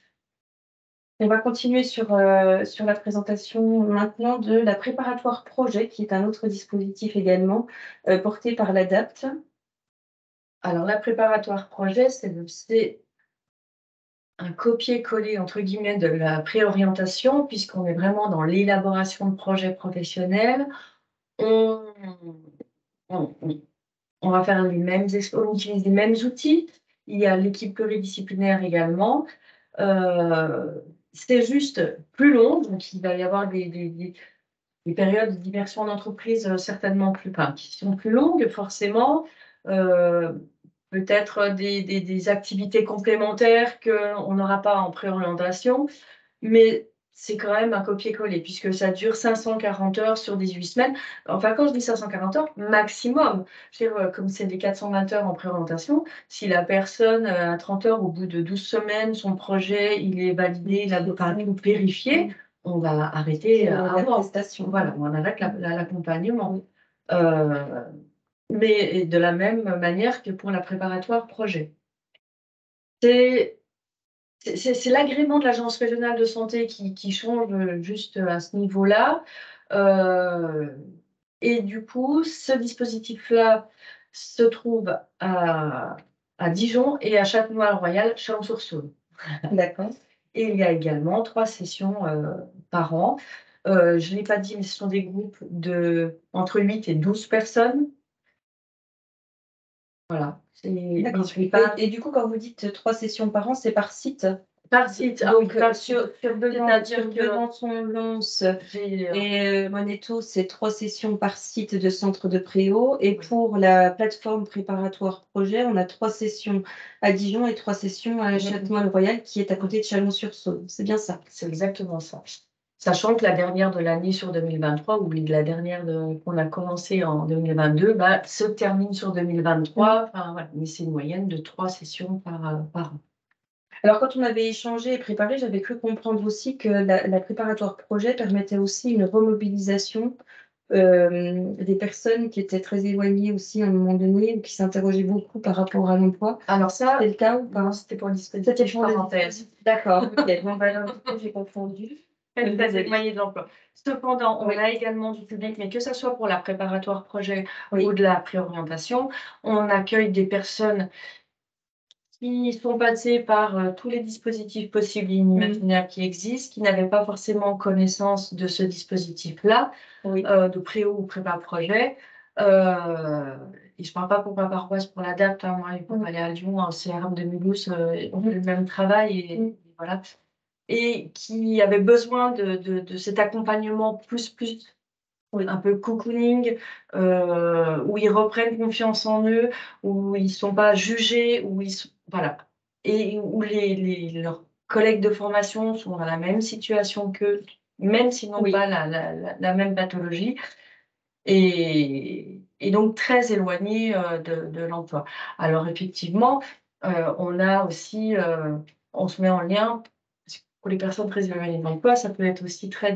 On va continuer sur la présentation maintenant de la préparatoire projet, qui est un autre dispositif également porté par l'ADAPT. Alors, la préparatoire projet, c'est un copier-coller, entre guillemets, de la préorientation, puisqu'on est vraiment dans l'élaboration de projets professionnels. On va faire on utilise les mêmes outils. Il y a l'équipe pluridisciplinaire également. C'est juste plus long, donc il va y avoir des périodes d'immersion en entreprise certainement qui sont plus longues, forcément. Peut-être des activités complémentaires qu'on n'aura pas en préorientation, mais c'est quand même un copier-coller, puisque ça dure 540 heures sur 18 semaines. Enfin, quand je dis 540 heures, maximum. Je veux dire, comme c'est des 420 heures en préorientation, si la personne a 30 heures au bout de 12 semaines, son projet, il est validé, il a tout vérifié, on va arrêter la avant. prestation. Voilà, on arrête l'accompagnement. Mais de la même manière que pour la préparatoire projet. C'est l'agrément de l'Agence régionale de santé qui change juste à ce niveau-là. Et du coup, ce dispositif-là se trouve à Dijon et à Châtenois-le-Royal, Chalon-sur-Saône. D'accord. Et il y a également 3 sessions par an. Je ne l'ai pas dit, mais ce sont des groupes entre 8 et 12 personnes. Voilà. D'accord. Et du coup, quand vous dites 3 sessions par an, c'est par site? Par site. Donc, sur Besançon-Lons et Moneto, c'est 3 sessions par site de centre de préau. Et pour la plateforme préparatoire projet, on a 3 sessions à Dijon et 3 sessions à Châtenois-le-Royal, qui est à côté de Chalon-sur-Saône. C'est bien ça? C'est exactement ça. Sachant que la dernière de l'année sur 2023, ou la dernière qu'on a commencé en 2022, se termine sur 2023. Enfin, voilà. Mais c'est une moyenne de 3 sessions par an. Alors, quand on avait échangé et préparé, j'avais cru comprendre aussi que la préparatoire projet permettait aussi une remobilisation des personnes qui étaient très éloignées aussi à un moment donné, ou qui s'interrogeaient beaucoup par rapport à l'emploi. Alors ça, c'est le cas ou pas? Non, c'était pour le dispositif parenthèse. D'accord, ok. Bon, alors, j'ai confondu. Très éloigné de l'emploi. Cependant, on a également du public, mais que ce soit pour la préparatoire projet ou de la préorientation, on accueille des personnes qui sont passées par tous les dispositifs possibles et inimaginables qui existent, qui n'avaient pas forcément connaissance de ce dispositif-là, de préo ou prépa projet. Et je ne parle pas pour ma paroisse, pour l'ADAPT, moi, il faut aller à Lyon, en CRM de Mulhouse, on fait le même travail, et voilà. Et qui avaient besoin de cet accompagnement plus un peu cocooning, où ils reprennent confiance en eux, où ils ne sont pas jugés, voilà. Et où leurs collègues de formation sont dans la même situation qu'eux, même s'ils n'ont pas la même pathologie, et donc très éloignés de l'emploi. Alors effectivement, on a aussi, on se met en lien. Pour les personnes très éloignées de l'emploi, ça peut être aussi très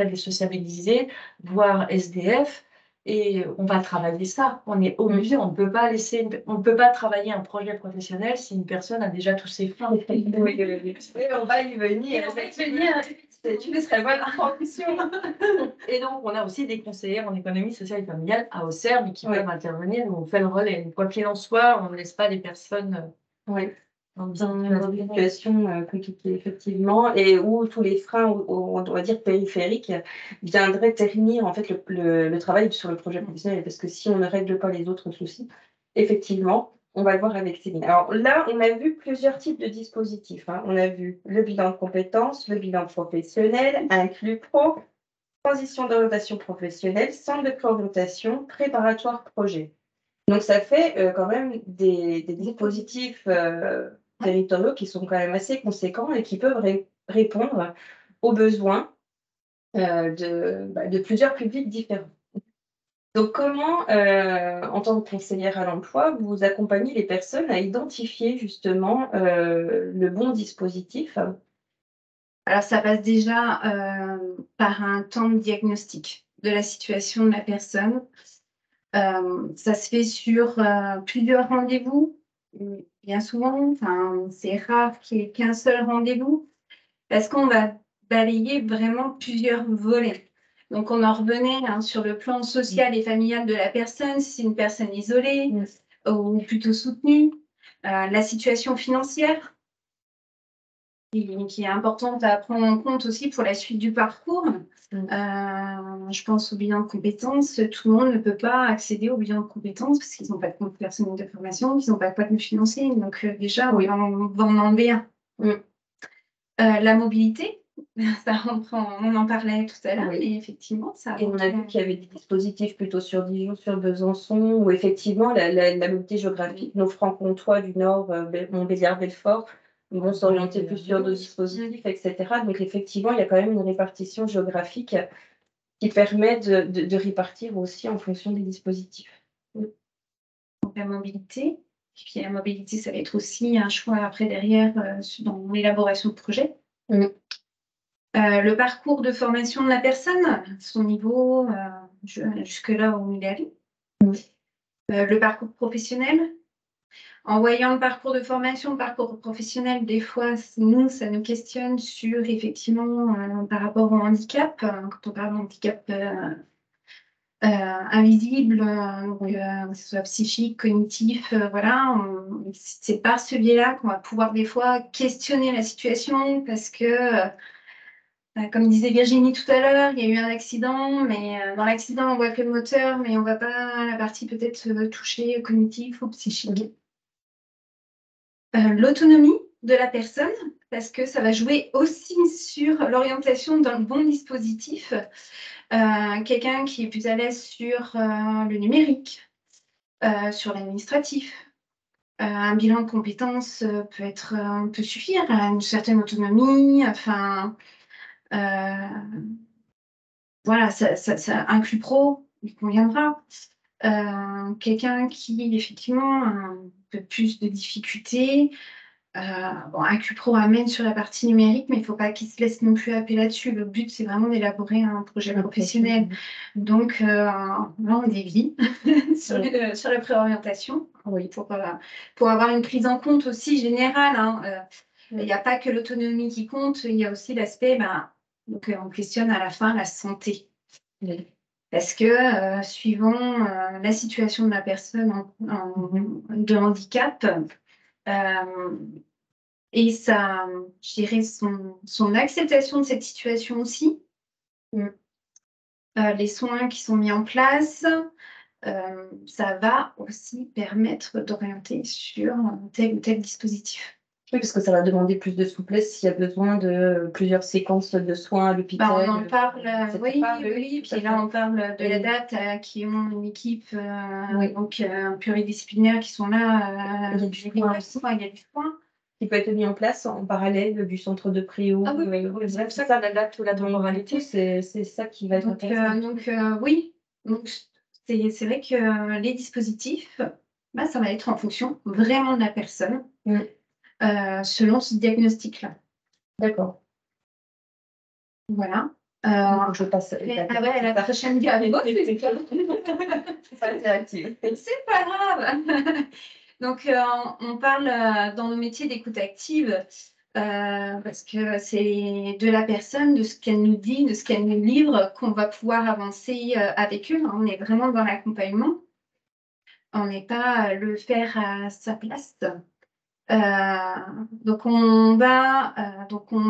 désociabilisé, voire SDF, et on va travailler ça. On est obligé, on ne peut pas travailler un projet professionnel si une personne a déjà tous ses freins. Oui, on va y venir. Tu ne serais pas transition. Et donc, on a aussi des conseillers en économie sociale et familiale à Auxerre, mais qui peuvent intervenir. Nous, on fait le relais. Quoi qu'il en soit, on ne laisse pas les personnes dans une situation compliquée, effectivement, et où tous les freins, on doit dire périphériques, viendraient ternir en fait le travail sur le projet professionnel. Parce que si on ne règle pas les autres soucis, effectivement, on va le voir avec Céline. Alors là, on a vu plusieurs types de dispositifs, hein. On a vu le bilan de compétences, le bilan professionnel, inclus pro, transition d'orientation professionnelle, centre de préorientation, préparatoire projet. Donc ça fait quand même des dispositifs territoriaux qui sont quand même assez conséquents et qui peuvent répondre aux besoins de plusieurs publics différents. Donc comment, en tant que conseillère à l'emploi, vous accompagnez les personnes à identifier justement le bon dispositif? Alors, ça passe déjà par un temps de diagnostic de la situation de la personne. Ça se fait sur plusieurs rendez-vous. Bien souvent, c'est rare qu'il n'y ait qu'un seul rendez-vous parce qu'on va balayer vraiment plusieurs volets. Donc, on en revenait sur le plan social et familial de la personne, si c'est une personne isolée ou plutôt soutenue. La situation financière, qui est importante à prendre en compte aussi pour la suite du parcours. Je pense au bilan de compétences. Tout le monde ne peut pas accéder au bilan de compétences parce qu'ils n'ont pas de compte personnel de formation, qu'ils n'ont pas de compte financier. Donc déjà, on va en enlever un. La mobilité, ça on en parlait tout à l'heure, et effectivement, ça. Et on a vu qu'il y avait des dispositifs plutôt sur Dijon, sur Besançon, où effectivement la mobilité géographique, nos francs-comtois du Nord, Montbéliard, Belfort, vont s'orienter plus sur nos dispositifs, etc. Donc effectivement, il y a quand même une répartition géographique qui permet de répartir aussi en fonction des dispositifs. Donc la mobilité, et puis la mobilité, ça va être aussi un choix après derrière dans l'élaboration de projet. Le parcours de formation de la personne, son niveau, jusque-là où il est allé. Le parcours professionnel. En voyant le parcours de formation, le parcours professionnel, des fois, nous, ça nous questionne sur, effectivement, par rapport au handicap. Quand on parle de handicap invisible, que ce soit psychique, cognitif, voilà, c'est par ce biais-là qu'on va pouvoir des fois questionner la situation parce que, comme disait Virginie tout à l'heure, il y a eu un accident, mais dans l'accident, on voit que le moteur, mais on ne voit pas la partie peut-être touchée cognitive ou psychique. L'autonomie de la personne, parce que ça va jouer aussi sur l'orientation d'un bon dispositif. Quelqu'un qui est plus à l'aise sur le numérique, sur l'administratif. Un bilan de compétences peut suffire à une certaine autonomie. Voilà, ça inclut pro, il conviendra. Quelqu'un qui, effectivement, a un peu plus de difficultés. Un Q-Pro amène sur la partie numérique, mais il ne faut pas qu'il se laisse non plus happer là-dessus. Le but, c'est vraiment d'élaborer un projet professionnel. Donc, là, on dévie sur la préorientation, pour avoir une prise en compte aussi générale. Il n'y a pas que l'autonomie qui compte, il y a aussi l'aspect, donc, on questionne à la fin la santé. Parce que, suivant la situation de la personne de handicap, et ça, je dirais, son acceptation de cette situation aussi. Les soins qui sont mis en place, ça va aussi permettre d'orienter sur tel ou tel dispositif. Oui, parce que ça va demander plus de souplesse s'il y a besoin de plusieurs séquences de soins à l'hôpital. On en parle, oui. Puis là, on parle de la date qui ont une équipe donc pluridisciplinaire qui sont là. Il y a du soin qui peut être mis en place en parallèle du centre de préo. C'est ça qu'on adapte la temporalité. C'est ça qui va être intéressant. Donc, c'est vrai que les dispositifs, ça va être en fonction vraiment de la personne. Selon ce diagnostic-là. D'accord. Voilà. Je passe. La prochaine diapo, c'est pas interactif. C'est pas grave. Donc, on parle dans nos métiers d'écoute active parce que c'est de la personne, de ce qu'elle nous dit, de ce qu'elle nous livre, qu'on va pouvoir avancer avec eux. On est vraiment dans l'accompagnement. On n'est pas le faire à sa place. Donc on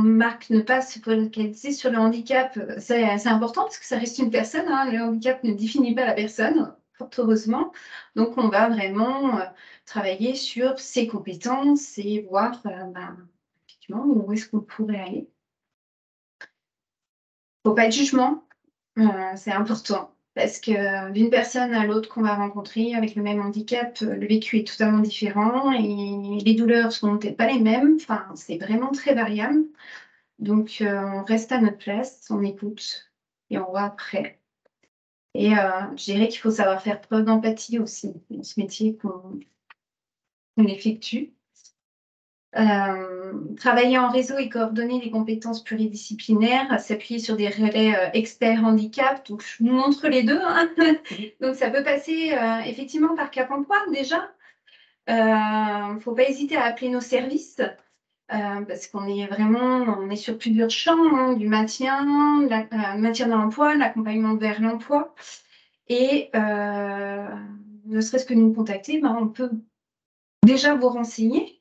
marque ne pas se focaliser sur le handicap. C'est important parce que ça reste une personne, hein. Le handicap ne définit pas la personne, fort heureusement. Donc on va vraiment travailler sur ses compétences et voir effectivement où est-ce qu'on pourrait aller. Il ne faut pas de jugement, c'est important. Parce que d'une personne à l'autre qu'on va rencontrer avec le même handicap, le vécu est totalement différent et les douleurs sont peut-être pas les mêmes. Enfin, c'est vraiment très variable. Donc, on reste à notre place, on écoute et on voit après. Et je dirais qu'il faut savoir faire preuve d'empathie aussi dans ce métier qu'on effectue. Travailler en réseau et coordonner les compétences pluridisciplinaires, s'appuyer sur des relais experts handicap. Donc, je vous montre les deux, hein. Donc, ça peut passer effectivement par Cap Emploi déjà. Il ne faut pas hésiter à appeler nos services parce qu'on est vraiment sur plusieurs champs, hein, du maintien, maintien dans l'emploi, l'accompagnement vers l'emploi. Et ne serait-ce que nous contacter, on peut déjà vous renseigner.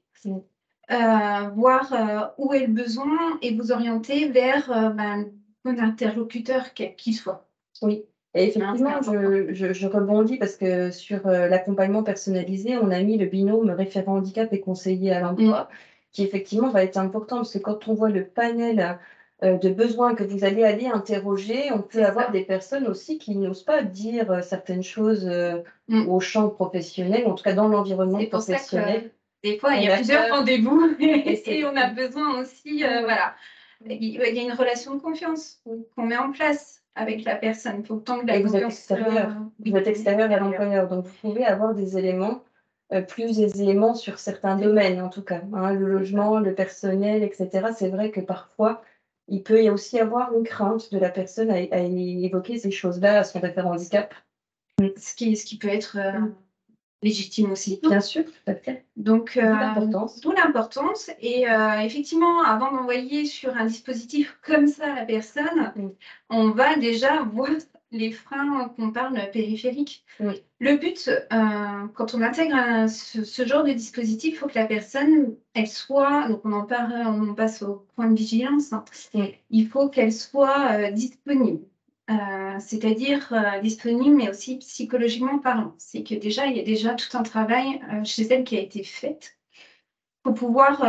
Voir où est le besoin et vous orienter vers un interlocuteur quel qu'il soit. Oui, et effectivement, je rebondis parce que sur l'accompagnement personnalisé, on a mis le binôme référent handicap et conseiller à l'emploi, qui effectivement va être important parce que quand on voit le panel de besoins que vous allez aller interroger, on peut avoir des personnes aussi qui n'osent pas dire certaines choses au champ professionnel, en tout cas dans l'environnement professionnel. Des fois, il y a plusieurs rendez-vous et on a besoin aussi, voilà. Il y a une relation de confiance qu'on met en place avec la personne. Il faut le temps que la vous êtes extérieur, vous êtes extérieur à l'employeur, donc vous pouvez avoir des éléments plus aisément sur certains domaines, en tout cas, hein, le logement, le personnel, etc. C'est vrai que parfois, il peut y aussi avoir une crainte de la personne à évoquer ces choses-là à son référent handicap. Ce qui peut être légitime aussi. Bien sûr, tout à fait. Donc, d'où l'importance. Et effectivement, avant d'envoyer sur un dispositif comme ça la personne, on va déjà voir les freins qu'on parle périphériques. Le but, quand on intègre ce genre de dispositif, il faut que la personne, elle soit, donc on passe au point de vigilance, hein. Il faut qu'elle soit disponible. C'est-à-dire disponible, mais aussi psychologiquement parlant. C'est que déjà, il y a déjà tout un travail chez elle qui a été fait pour pouvoir,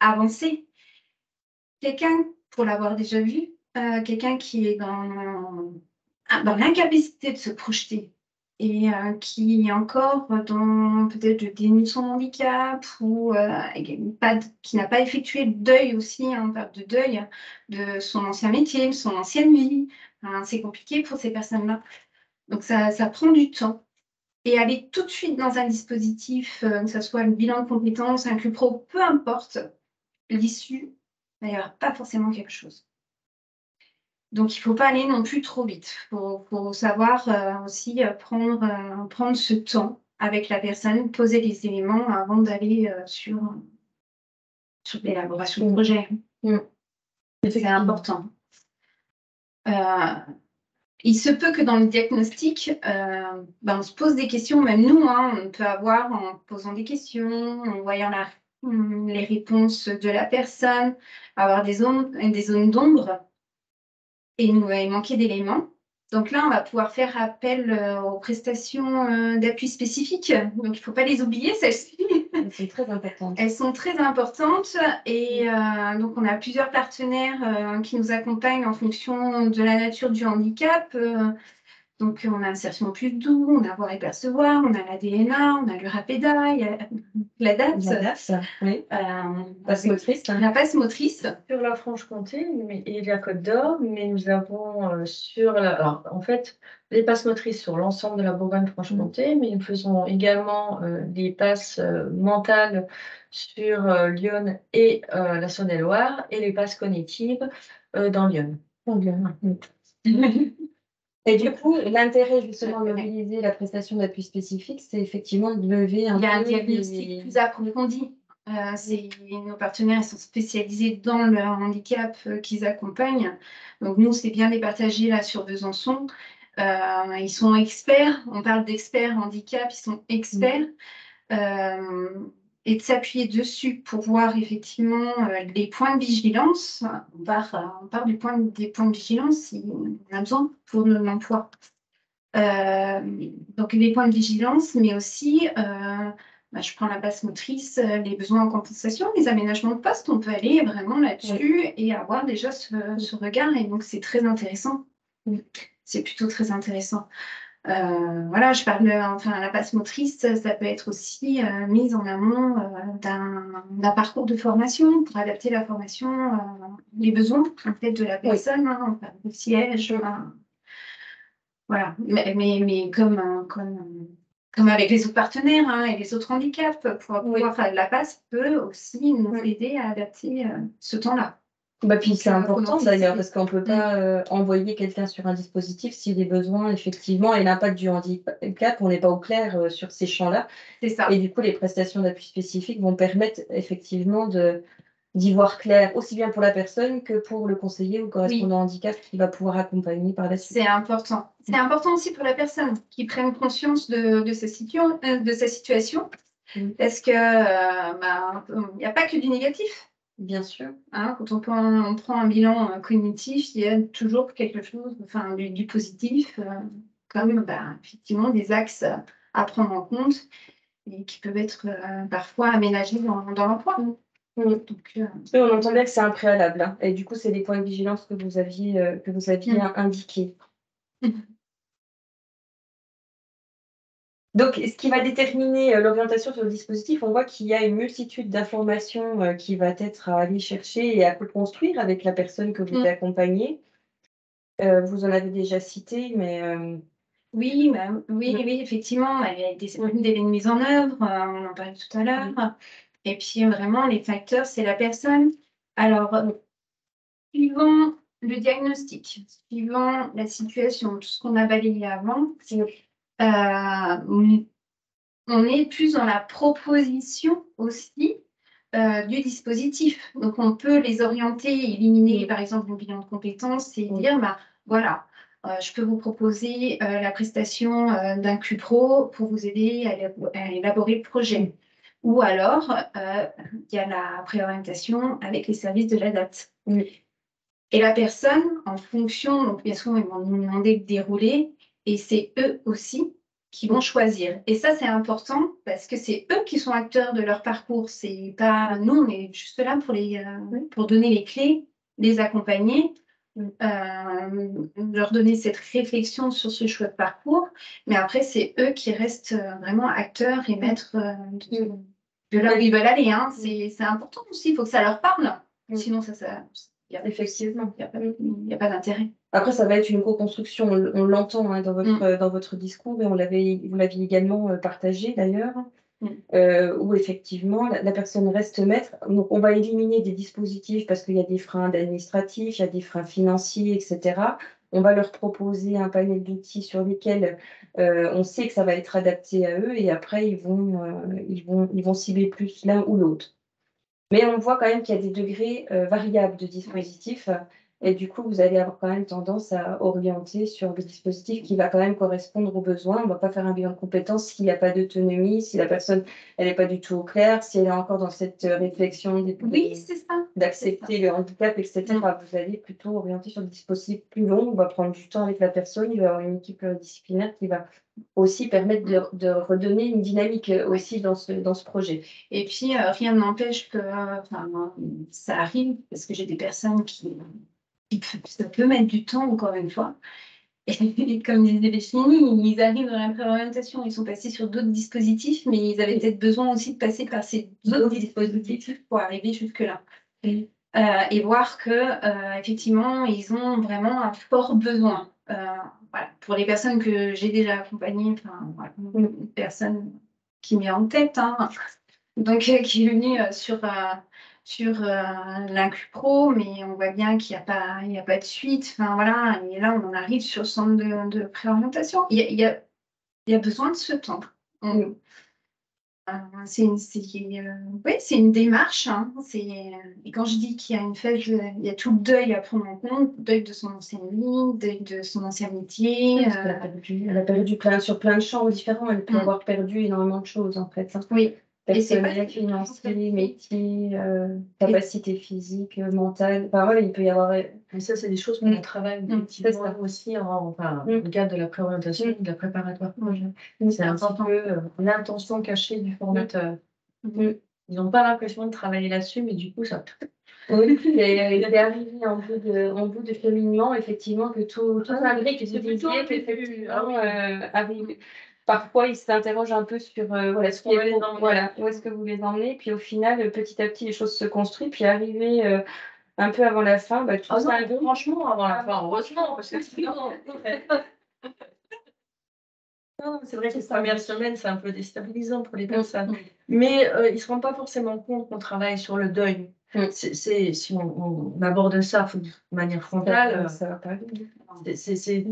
avancer. Quelqu'un, pour l'avoir déjà vu, quelqu'un qui est dans l'incapacité de se projeter et qui est encore dans peut-être le déni de son handicap ou qui n'a pas effectué le deuil aussi, hein, on parle de deuil de son ancien métier, de son ancienne vie. C'est compliqué pour ces personnes-là. Donc ça prend du temps. Et aller tout de suite dans un dispositif, que ce soit le bilan de compétences, un CUPRO, peu importe, l'issue, il n'y aura pas forcément quelque chose. Donc, il ne faut pas aller non plus trop vite. Il faut savoir aussi prendre ce temps avec la personne, poser les éléments avant d'aller sur l'élaboration de projet. C'est important. Il se peut que dans le diagnostic, on se pose des questions, même nous, hein, on peut avoir en posant des questions, en voyant les réponses de la personne, avoir des zones d'ombre. Et il nous va manquer d'éléments. Donc là, on va pouvoir faire appel aux prestations d'appui spécifiques. Donc, il ne faut pas les oublier, celles-ci. Elles sont très importantes. Elles sont très importantes. Et donc, on a plusieurs partenaires qui nous accompagnent en fonction de la nature du handicap. Donc, on a Insertion Plus Doux, on a Voir et Percevoir, on a la DNA, on a le Rapeda, il y a la DAPS. Oui. Passe motrice. La passe motrice. Sur la Franche-Comté et la Côte d'Or, mais nous avons alors, en fait, les passes motrices sur l'ensemble de la Bourgogne-Franche-Comté, mais nous faisons également des passes mentales sur Lyon et la Saône-et-Loire et les passes cognitives dans Lyon. Et du coup, l'intérêt justement de mobiliser la prestation d'appui spécifique, c'est effectivement de lever Il y a un diagnostic plus approfondi. Nos partenaires sont spécialisés dans le handicap qu'ils accompagnent. Donc nous, c'est bien les partager là sur Besançon. Ils sont experts. On parle d'experts handicap, ils sont experts. et de s'appuyer dessus pour voir effectivement les points de vigilance. On part des points de vigilance si on a besoin pour l'emploi. Donc les points de vigilance, mais aussi, je prends la base motrice, les besoins en compensation, les aménagements de poste, on peut aller vraiment là-dessus et avoir déjà ce regard, et donc c'est très intéressant. C'est plutôt très intéressant. Voilà, je parle, la base motrice, ça peut être aussi mise en amont d'un parcours de formation pour adapter la formation, les besoins en fait, de la personne, on parle de siège, voilà, mais comme avec les autres partenaires et les autres handicaps, pour pouvoir faire de la passe peut aussi nous aider à adapter ce temps-là. Puis c'est important d'ailleurs, parce qu'on ne peut pas envoyer quelqu'un sur un dispositif s'il y a des besoins, effectivement, et l'impact du handicap, on n'est pas au clair sur ces champs-là. C'est ça. Et du coup, les prestations d'appui spécifiques vont permettre effectivement d'y voir clair, aussi bien pour la personne que pour le conseiller ou le correspondant handicap qui va pouvoir accompagner par la suite. C'est important. C'est important aussi pour la personne qui prenne conscience de sa situation, parce que il n'y a pas que du négatif. Bien sûr. Quand on prend un bilan cognitif, il y a toujours quelque chose, du positif, comme effectivement des axes à prendre en compte et qui peuvent être parfois aménagés dans l'emploi. Donc, on entend bien que c'est un préalable, et du coup, c'est les points de vigilance que vous aviez indiqués. Donc, ce qui va déterminer l'orientation sur le dispositif, on voit qu'il y a une multitude d'informations qui va être à aller chercher et à co-construire avec la personne que vous accompagnez. Vous en avez déjà cité, mais... Oui, effectivement, il y a des délais de mise en œuvre, on en parlait tout à l'heure. Et puis, vraiment, les facteurs, c'est la personne. Alors, suivant le diagnostic, suivant la situation, tout ce qu'on a balayé avant, on est plus dans la proposition aussi du dispositif. Donc, on peut les orienter, éliminer, par exemple, le bilan de compétences et dire, voilà, je peux vous proposer la prestation d'un QPro pour vous aider à élaborer le projet. Ou alors, il y a la préorientation avec les services de la date. Et la personne, en fonction, donc bien sûr, ils vont nous demander de dérouler, et c'est eux aussi qui vont choisir. Et ça, c'est important parce que c'est eux qui sont acteurs de leur parcours. C'est pas nous, on est juste là pour donner les clés, les accompagner, leur donner cette réflexion sur ce choix de parcours. Mais après, c'est eux qui restent vraiment acteurs et maîtres de là où ils veulent aller. C'est important aussi, il faut que ça leur parle. Sinon, effectivement, il n'y a pas d'intérêt. Après, ça va être une co-construction, on l'entend dans votre discours, et vous l'aviez également partagé d'ailleurs, où effectivement la personne reste maître. Donc, on va éliminer des dispositifs parce qu'il y a des freins administratifs, il y a des freins financiers, etc. On va leur proposer un panel d'outils sur lesquels on sait que ça va être adapté à eux, et après ils vont cibler plus l'un ou l'autre. Mais on voit quand même qu'il y a des degrés variables de dispositifs, et du coup, vous allez avoir quand même tendance à orienter sur le dispositif qui va quand même correspondre aux besoins. On ne va pas faire un bilan de compétences s'il n'y a pas d'autonomie, si la personne n'est pas du tout au clair, si elle est encore dans cette réflexion d'accepter le handicap, etc. Vous allez plutôt orienter sur des dispositifs plus longs. On va prendre du temps avec la personne, il va y avoir une équipe pluridisciplinaire qui va aussi permettre de redonner une dynamique aussi dans ce projet. Et puis, rien ne m'empêche que ça arrive, parce que j'ai des personnes ça peut mettre du temps, encore une fois. Et comme disait Virginie, ils arrivent dans la préorientation, ils sont passés sur d'autres dispositifs, mais ils avaient peut-être besoin aussi de passer par ces autres dispositifs pour arriver jusque-là. Et voir que, effectivement, ils ont vraiment un fort besoin. Pour les personnes que j'ai déjà accompagnées, une personne qui m'est en tête, donc qui est venue sur l'IncuPro, mais on voit bien qu'il n'y a pas de suite. Et là, on arrive sur le centre de préorientation. Il y a besoin de ce temps. c'est une démarche. Hein. Et quand je dis qu'il y a une phase, il y a tout le deuil à prendre en compte, deuil de son ancienne vie, deuil de son ancien métier. Elle a perdu sur plein de champs différents. Elle peut avoir perdu énormément de choses, en fait. Hein. Oui. Personnel, financier, métier, capacité physique, mentale. Enfin, voilà, il peut y avoir. Et ça, c'est des choses qu'on travaille effectivement aussi dans le cadre de la préorientation, de la préparatoire projet. C'est un petit peu l'intention cachée du formateur. Ils n'ont pas l'impression de travailler là-dessus, mais du coup, ça. Oui, c'est arrivé en bout de cheminement, effectivement, que tout s'imbrique, que vous disiez qu'effectivement, arrive. Parfois, ils s'interrogent un peu sur voilà, où est-ce que vous les emmenez. Puis au final, petit à petit, les choses se construisent. Puis arriver un peu avant la fin, tout ça. Franchement, avant la fin, heureusement, parce que sinon. Non, c'est vrai que les premières semaines, c'est un peu déstabilisant pour les personnes. Mais ils ne se rendent pas forcément compte qu'on travaille sur le deuil. Si on aborde ça de manière frontale, ça va pas vite. C'est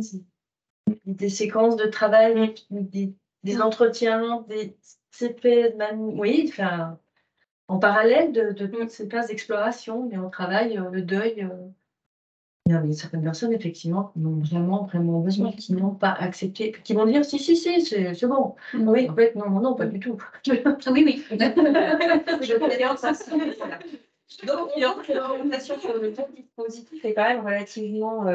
des séquences de travail, des entretiens, des CP, oui, enfin, en parallèle de toutes ces phases d'exploration, mais on travaille le deuil. Il y a certaines personnes, effectivement, qui ont vraiment besoin, qui n'ont pas accepté, qui vont dire si, c'est bon. Oui, en fait, non, pas du tout. Oui. Je connais ça. Donc, l'orientation sur le dispositif est quand même relativement.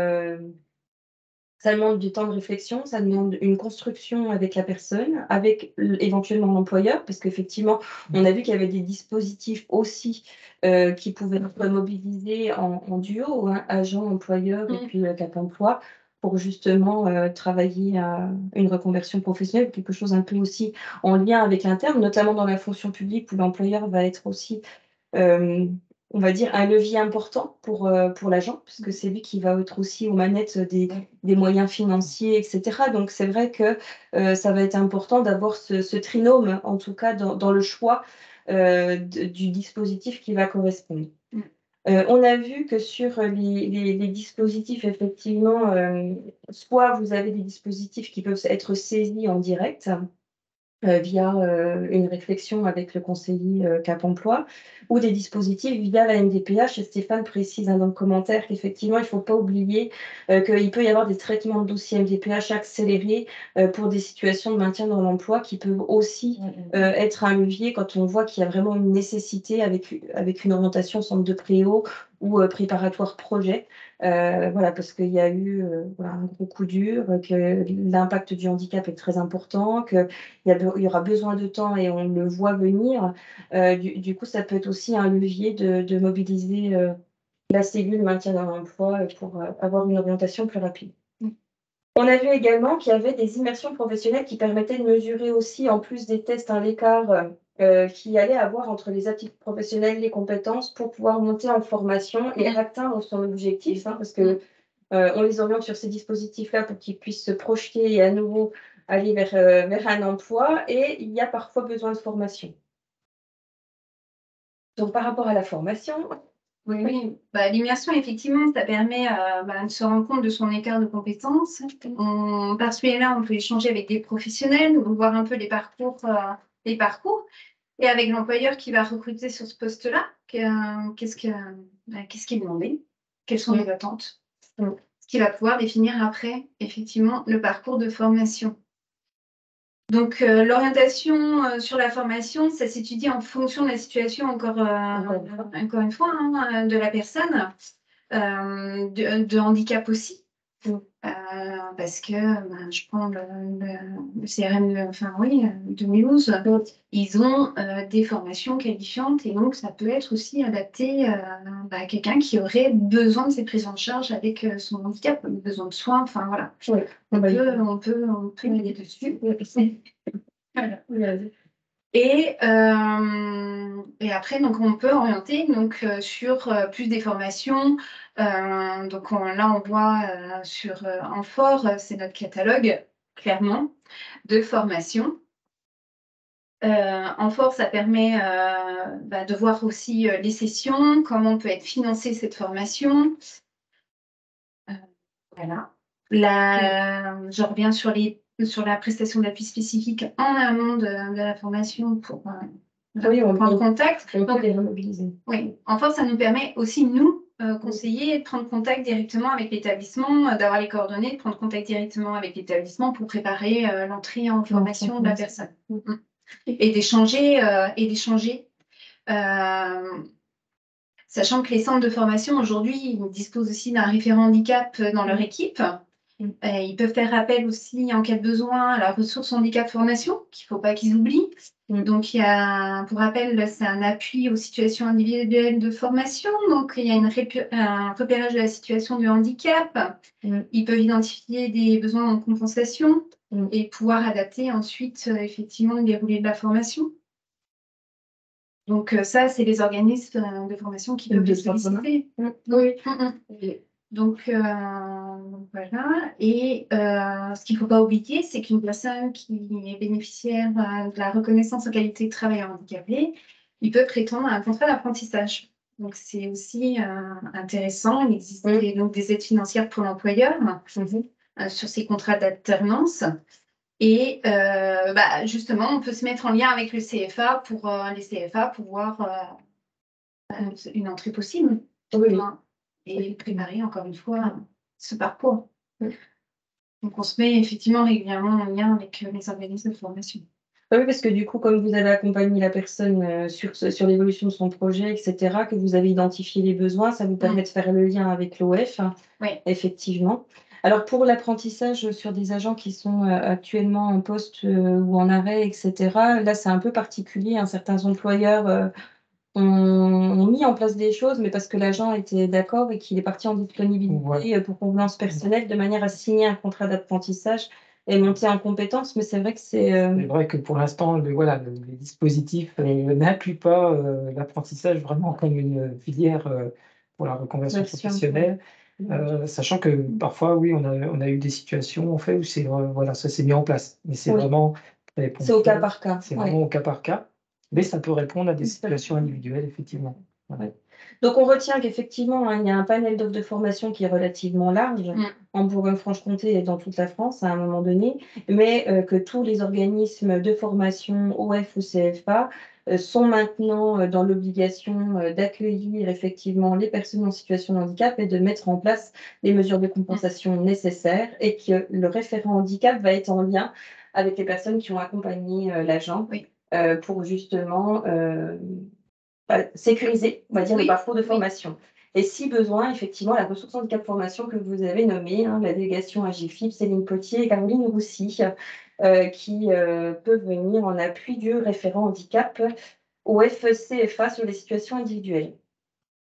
Ça demande du temps de réflexion, ça demande une construction avec la personne, avec éventuellement l'employeur, parce qu'effectivement, on a vu qu'il y avait des dispositifs aussi qui pouvaient être mobilisés en duo, hein, agent, employeur et puis Cap emploi, pour justement travailler à une reconversion professionnelle, quelque chose un peu aussi en lien avec l'interne, notamment dans la fonction publique où l'employeur va être aussi on va dire, un levier important pour l'agent, puisque c'est lui qui va être aussi aux manettes des moyens financiers, etc. Donc, c'est vrai que ça va être important d'avoir ce trinôme, en tout cas, dans le choix du dispositif qui va correspondre. On a vu que sur les dispositifs, effectivement, soit vous avez des dispositifs qui peuvent être saisis en direct, via une réflexion avec le conseiller Cap emploi ou des dispositifs via la MDPH. Et Stéphane précise dans le commentaire qu'effectivement, il ne faut pas oublier qu'il peut y avoir des traitements de dossiers MDPH accélérés pour des situations de maintien dans l'emploi qui peuvent aussi être un levier quand on voit qu'il y a vraiment une nécessité avec une orientation centre de préau ou préparatoire projet. Voilà, parce qu'il y a eu un gros coup dur, que l'impact du handicap est très important, qu'il y aura besoin de temps et on le voit venir. Du coup, ça peut être aussi un levier de mobiliser la cellule maintien dans l'emploi pour avoir une orientation plus rapide. On a vu également qu'il y avait des immersions professionnelles qui permettaient de mesurer aussi, en plus des tests, l'écart qu'il allait avoir entre les aptitudes professionnelles, les compétences, pour pouvoir monter en formation et atteindre son objectif, parce que on les oriente sur ces dispositifs-là pour qu'ils puissent se projeter et à nouveau aller vers un emploi, et il y a parfois besoin de formation. Donc, par rapport à la formation. Oui. L'immersion, effectivement, ça permet de se rendre compte de son écart de compétences. Par ce biais-là, on peut échanger avec des professionnels, voir un peu les parcours, et avec l'employeur qui va recruter sur ce poste-là, qu'est-ce qui est demandé, quelles sont les attentes, ce qui va pouvoir définir après, effectivement, le parcours de formation. Donc, l'orientation sur la formation, ça s'étudie en fonction de la situation, encore une fois, de la personne, de handicap aussi. Parce que je prends le CRM de Mulhouse, ils ont des formations qualifiantes et donc ça peut être aussi adapté à quelqu'un qui aurait besoin de cette prise en charge avec son handicap, besoin de soins, enfin voilà. On peut aider dessus. Voilà. Et après, donc, on peut orienter sur plus des formations. Donc là, on voit sur Amphore, c'est notre catalogue, clairement, de formation. Amphore, ça permet de voir aussi les sessions, comment peut être financée cette formation. Voilà. Je reviens sur les sur la prestation d'appui spécifique en amont de la formation pour Oui, on prendre peut- contact. On peut Donc, les remobiliser. oui, enfin, ça nous permet aussi, nous, conseillers, de prendre contact directement avec l'établissement, d'avoir les coordonnées, de prendre contact directement avec l'établissement pour préparer l'entrée en formation de la personne. Et d'échanger, sachant que les centres de formation, aujourd'hui, ils disposent aussi d'un référent handicap dans leur équipe. Ils peuvent faire appel aussi, en cas de besoin, à la ressource handicap formation, qu'il ne faut pas qu'ils oublient. Donc, il y a, pour rappel, c'est un appui aux situations individuelles de formation. Donc, il y a un repérage de la situation de handicap. Ils peuvent identifier des besoins en compensation et pouvoir adapter ensuite, effectivement, le déroulé de la formation. Donc, ça, c'est les organismes de formation qui peuvent les solliciter. Oui. Donc, voilà. Et ce qu'il ne faut pas oublier, c'est qu'une personne qui est bénéficiaire de la reconnaissance en qualité de travailleur handicapé, il peut prétendre à un contrat d'apprentissage. Donc, c'est aussi intéressant. Il existe donc des aides financières pour l'employeur sur ces contrats d'alternance. Et justement, on peut se mettre en lien avec le CFA pour les CFA pour voir une entrée possible. Oui. Et préparer encore une fois ce parcours. Donc on se met effectivement régulièrement en lien avec les organismes de formation. Oui, parce que du coup, comme vous avez accompagné la personne sur l'évolution de son projet, etc., que vous avez identifié les besoins, ça vous permet de faire le lien avec l'OF, effectivement. Alors pour l'apprentissage sur des agents qui sont actuellement en poste ou en arrêt, etc., là c'est un peu particulier. Certains employeurs ont mis en place des choses, mais parce que l'agent était d'accord et qu'il est parti en disponibilité pour convenance personnelle, de manière à signer un contrat d'apprentissage et monter en compétence. Mais c'est vrai que c'est... C'est vrai que pour l'instant, les dispositifs n'incluent pas l'apprentissage vraiment comme une filière pour la reconversion professionnelle. Sachant que parfois, oui, on a eu des situations en fait, où ça s'est mis en place. Mais c'est vraiment très c'est au cas ponctuel. par cas. C'est vraiment au cas par cas. Mais ça peut répondre à des situations individuelles, effectivement. Donc, on retient qu'effectivement, il y a un panel d'offres de formation qui est relativement large en Bourgogne-Franche-Comté et dans toute la France à un moment donné, mais que tous les organismes de formation, OF ou CFA, sont maintenant dans l'obligation d'accueillir effectivement les personnes en situation de handicap et de mettre en place les mesures de compensation nécessaires, et que le référent handicap va être en lien avec les personnes qui ont accompagné l'agent pour justement sécuriser, on va dire, le parcours de formation. Et si besoin, effectivement, la ressource handicap formation que vous avez nommée, la délégation AGFIP, Céline Potier et Caroline Roussy, qui peuvent venir en appui du référent handicap au FCFA sur les situations individuelles.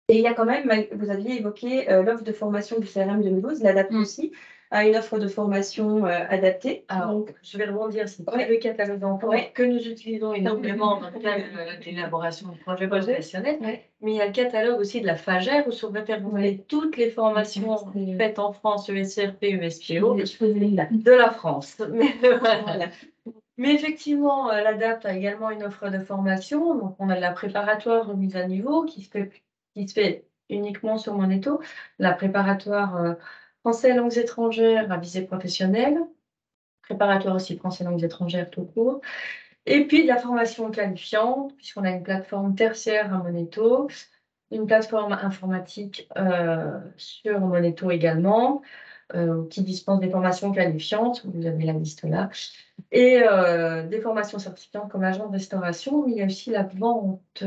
Et il y a quand même, vous aviez évoqué l'offre de formation du CRM 2012, l'adapte aussi à une offre de formation adaptée. Alors, donc, je vais rebondir, c'est le catalogue d'emploi que nous utilisons énormément dans le cadre de l'élaboration du projet professionnel, mais il y a le catalogue aussi de la FAGER où sont référencées toutes les formations faites en France, ESRP, ESPO, de la France. Mais effectivement, l'ADAPT a également une offre de formation. Donc, on a la préparatoire remise à niveau qui se fait uniquement sur Moneto, la préparatoire français langues étrangères à visée professionnelle, préparatoire aussi français langues étrangères tout court, et puis de la formation qualifiante, puisqu'on a une plateforme tertiaire à Moneto, une plateforme informatique sur Moneto également, qui dispense des formations qualifiantes, vous avez la liste là, et des formations certifiantes comme agent de restauration, mais il y a aussi la vente,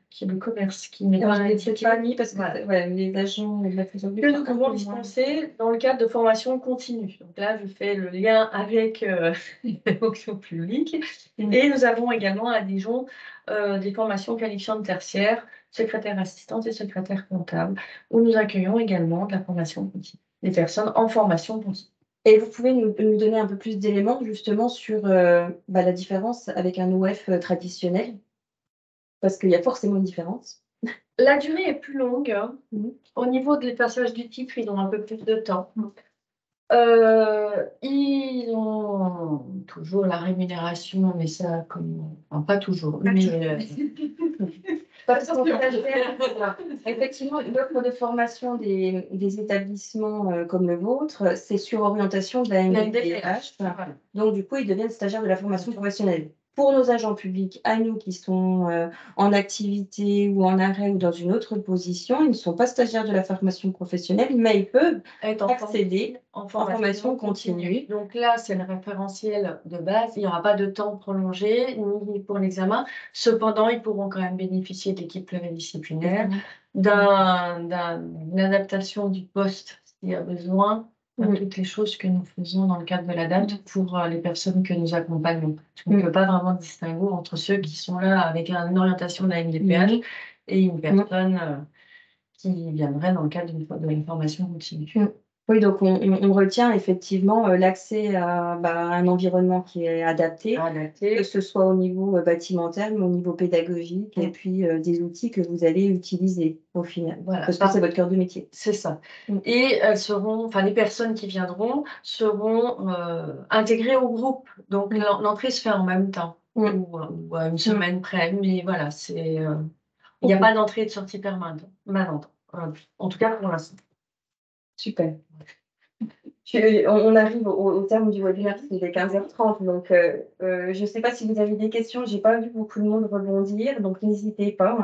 qui est le commerce, qui n'est pas indiqué. Pas mis parce que les agents que nous pouvons dispenser dans le cadre de formation continue. Donc là, je fais le lien avec les fonctions publiques. Et nous avons également à Dijon des formations qualifiantes tertiaires, secrétaire assistante et secrétaire comptable, où nous accueillons également de la formation continue, des personnes en formation continue. Et vous pouvez nous donner un peu plus d'éléments justement sur la différence avec un OF traditionnel, parce qu'il y a forcément une différence. La durée est plus longue. Au niveau des passages du titre, ils ont un peu plus de temps. Ils ont toujours la rémunération, mais ça, pas toujours. Parce qu'on stagiaire, effectivement, l'offre de formation des établissements comme le vôtre, c'est sur orientation de la MDPH. Voilà. Donc, du coup, ils deviennent stagiaires de la formation professionnelle. Pour nos agents publics, à nous qui sont en activité ou en arrêt ou dans une autre position, ils ne sont pas stagiaires de la formation professionnelle, mais ils peuvent Être accéder en formation continue. Donc là, c'est le référentiel de base. Il n'y aura pas de temps prolongé ni pour l'examen. Cependant, ils pourront quand même bénéficier d'équipes pluridisciplinaires, d'une adaptation du poste s'il y a besoin, toutes les choses que nous faisons dans le cadre de l'ADAPT pour les personnes que nous accompagnons. On ne peut pas vraiment distinguer entre ceux qui sont là avec une orientation de la MDPH et une personne qui viendrait dans le cadre d'une formation continue. Oui, donc on retient effectivement l'accès à un environnement qui est adapté, que ce soit au niveau bâtimentaire, mais au niveau pédagogique, et puis des outils que vous allez utiliser au final, Voilà. parce que c'est votre cœur de métier. C'est ça. Et elles seront, enfin les personnes qui viendront seront intégrées au groupe. Donc l'entrée se fait en même temps, ou à une semaine près. Mais voilà, il n'y a pas d'entrée et de sortie permanente. En tout cas pour l'instant. Super. On arrive au terme du webinaire, il est 15h30, donc je ne sais pas si vous avez des questions, je n'ai pas vu beaucoup de monde rebondir, donc n'hésitez pas,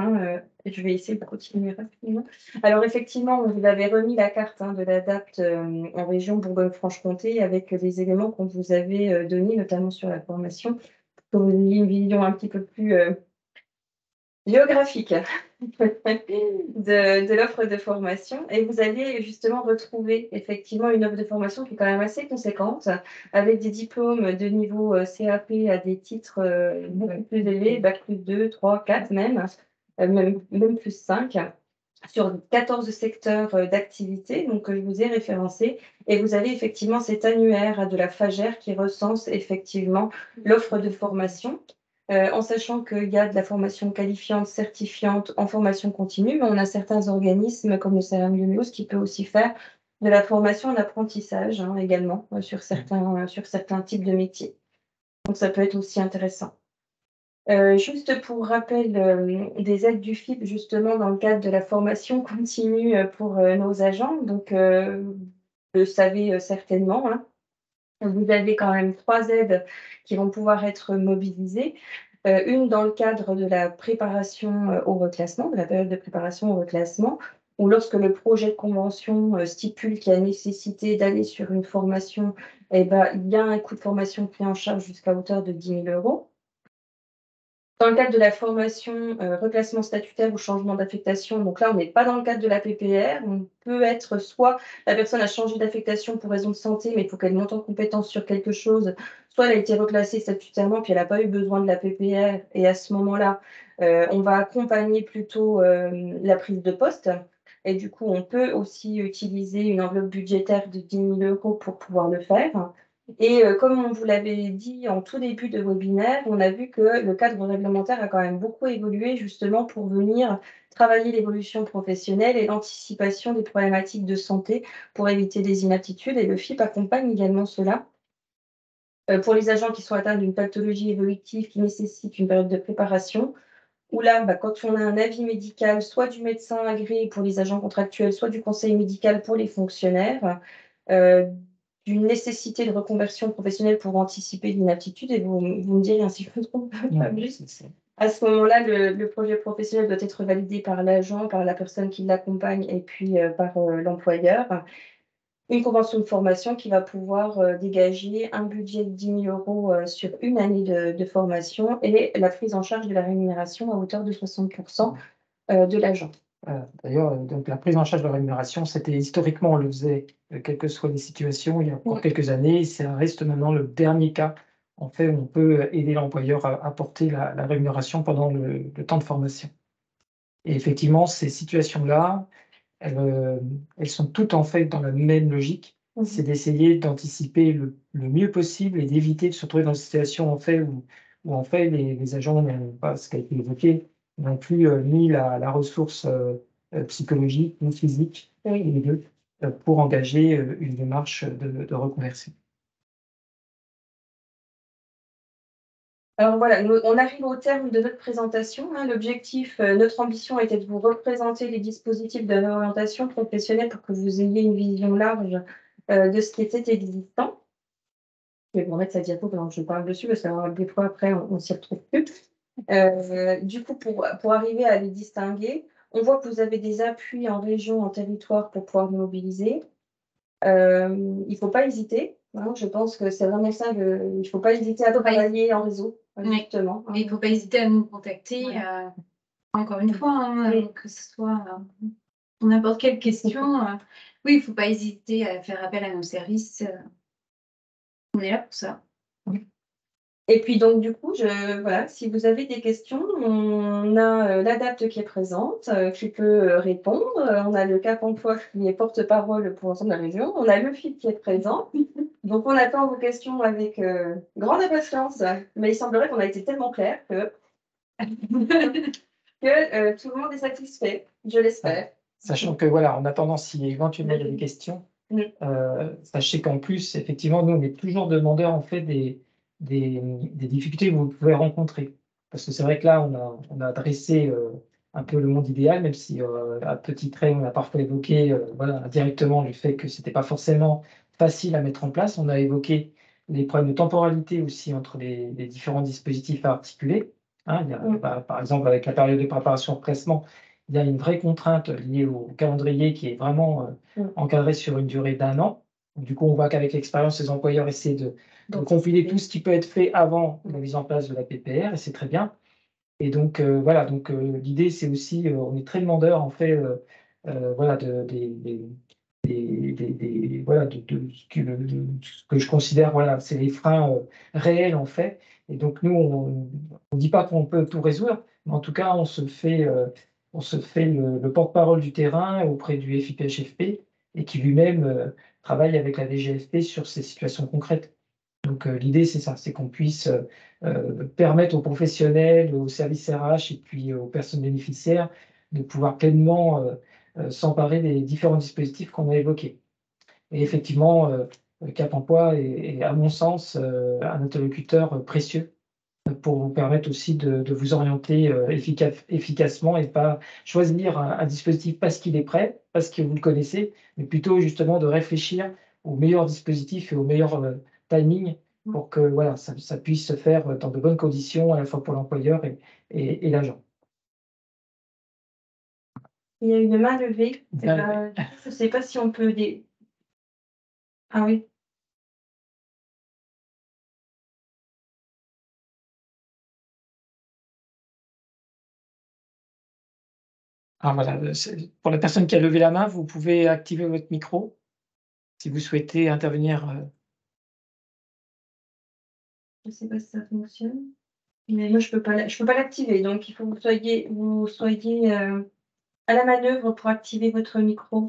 je vais essayer de continuer rapidement. Alors effectivement, on vous avait remis la carte de l'ADAPT en région Bourgogne-Franche-Comté avec des éléments qu'on vous avait donnés, notamment sur la formation, pour que vous ayez une vision un petit peu plus géographique de l'offre de formation, et vous allez justement retrouver effectivement une offre de formation qui est quand même assez conséquente, avec des diplômes de niveau CAP à des titres beaucoup plus élevés, bac plus 2, 3, 4 même, même plus 5, sur 14 secteurs d'activité, donc que je vous ai référencé, et vous avez effectivement cet annuaire de la FAGER qui recense effectivement l'offre de formation. En sachant qu'il y a de la formation qualifiante, certifiante en formation continue, mais on a certains organismes comme le CEREM Lumios qui peut aussi faire de la formation en apprentissage également sur certains types de métiers. Donc ça peut être aussi intéressant. Juste pour rappel des aides du FIP justement dans le cadre de la formation continue pour nos agents, donc vous le savez certainement, vous avez quand même 3 aides qui vont pouvoir être mobilisées. Une dans le cadre de la préparation au reclassement, de la période de préparation au reclassement, où lorsque le projet de convention stipule qu'il y a nécessité d'aller sur une formation, il y a un coût de formation pris en charge jusqu'à hauteur de 10 000 €. Dans le cadre de la formation reclassement statutaire ou changement d'affectation, donc là, on n'est pas dans le cadre de la PPR. On peut être soit la personne a changé d'affectation pour raison de santé, mais il faut qu'elle monte en compétence sur quelque chose, soit elle a été reclassée statutairement, puis elle n'a pas eu besoin de la PPR. Et à ce moment-là, on va accompagner plutôt la prise de poste. Et du coup, on peut aussi utiliser une enveloppe budgétaire de 10 000 € pour pouvoir le faire. Et comme on vous l'avait dit en tout début de webinaire, on a vu que le cadre réglementaire a quand même beaucoup évolué justement pour venir travailler l'évolution professionnelle et l'anticipation des problématiques de santé pour éviter des inaptitudes, et le FIP accompagne également cela. Pour les agents qui sont atteints d'une pathologie évolutive qui nécessite une période de préparation, où là, quand on a un avis médical, soit du médecin agréé pour les agents contractuels, soit du conseil médical pour les fonctionnaires, d'une nécessité de reconversion professionnelle pour anticiper l'inaptitude, et vous me direz si je me trompe pas plus. À ce moment-là, le projet professionnel doit être validé par l'agent, par la personne qui l'accompagne et puis par l'employeur. Une convention de formation qui va pouvoir dégager un budget de 10 000 € sur une année de formation, et la prise en charge de la rémunération à hauteur de 60% de l'agent. D'ailleurs, donc la prise en charge de la rémunération, c'était historiquement, on le faisait, quelles que soient les situations, il y a encore quelques années. Ça reste maintenant le dernier cas. En fait, on peut aider l'employeur à apporter la rémunération pendant le temps de formation. Et effectivement, ces situations-là, elles sont toutes en fait dans la même logique. C'est d'essayer d'anticiper le mieux possible et d'éviter de se retrouver dans une situation en fait où en fait les agents n'ont pas, ce qui a été évoqué, non plus ni la ressource psychologique ni physique, les deux, pour engager une démarche de reconversion. Alors voilà, on arrive au terme de notre présentation, hein. L'objectif, notre ambition était de vous représenter les dispositifs de réorientation professionnelle pour que vous ayez une vision large de ce qui était existant. Je vais vous remettre sa diapo pendant que je parle dessus, parce que des fois après, on ne s'y retrouve plus. Du coup, pour arriver à les distinguer, on voit que vous avez des appuis en région, en territoire pour pouvoir vous mobiliser. Il ne faut pas hésiter. Hein, je pense que c'est vraiment ça, il ne faut pas hésiter à travailler en réseau, justement. Et il ne faut pas hésiter à nous contacter, Voilà. encore une fois, hein, Oui. que ce soit pour n'importe quelle question. Oui, il ne faut pas hésiter à faire appel à nos services. On est là pour ça. Et puis donc du coup, voilà, si vous avez des questions, on a l'ADAPT qui est présente, qui peut répondre. On a le Cap Emploi qui est porte-parole pour l'ensemble de la région. On a le FIP qui est présent. Donc on attend vos questions avec grande impatience. Mais il semblerait qu'on a été tellement clair que, que tout le monde est satisfait, je l'espère. Sachant que voilà, en attendant, si éventuellement il y a des questions, sachez qu'en plus, effectivement, nous, on est toujours demandeurs en fait des difficultés que vous pouvez rencontrer. Parce que c'est vrai que là, on a dressé un peu le monde idéal, même si à petit trait, on a parfois évoqué voilà, directement le fait que ce n'était pas forcément facile à mettre en place. On a évoqué les problèmes de temporalité aussi entre les différents dispositifs à articuler. Hein, il y a, par exemple, avec la période de préparation au reclassement, il y a une vraie contrainte liée au calendrier qui est vraiment encadrée sur une durée d'1 an. Du coup, on voit qu'avec l'expérience, les employeurs essaient de compiler tout ce qui peut être fait avant la mise en place de la PPR, et c'est très bien. Et donc, voilà, donc l'idée, c'est aussi, on est très demandeur, en fait, voilà, voilà, ce que je considère, voilà, c'est les freins réels, en fait. Et donc, nous, on ne dit pas qu'on peut tout résoudre, mais en tout cas, on se fait le porte-parole du terrain auprès du FIPHFP et qui lui-même travaille avec la DGFP sur ces situations concrètes. Donc, l'idée, c'est ça, c'est qu'on puisse permettre aux professionnels, aux services RH et puis aux personnes bénéficiaires de pouvoir pleinement s'emparer des différents dispositifs qu'on a évoqués. Et effectivement, Cap Emploi est, à mon sens, un interlocuteur précieux pour vous permettre aussi de vous orienter efficacement et pas choisir un dispositif parce qu'il est prêt, parce que vous le connaissez, mais plutôt justement de réfléchir au meilleur dispositif et au meilleur timing pour que voilà, ça puisse se faire dans de bonnes conditions à la fois pour l'employeur et l'agent. Il y a une main levée. Je ne sais pas si on peut... Ah oui. Ah, voilà, pour la personne qui a levé la main, vous pouvez activer votre micro si vous souhaitez intervenir. Je ne sais pas si ça fonctionne. Mais moi, je peux pas l'activer. Donc, il faut que vous soyez à la manœuvre pour activer votre micro.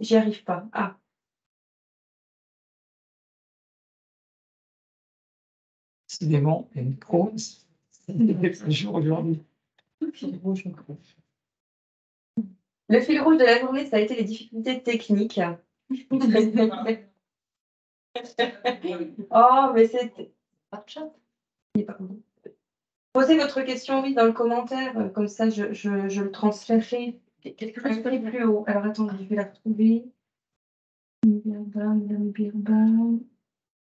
J'y arrive pas. Ah. Décidément, les micros, c'est le jour aujourd'hui. Le fil rouge de la journée, ça a été les difficultés techniques. Oh, mais c'était... Posez votre question, oui, dans le commentaire, comme ça je le transférerai quelque chose plus haut. Alors attendez, je vais la retrouver. Madame Birba.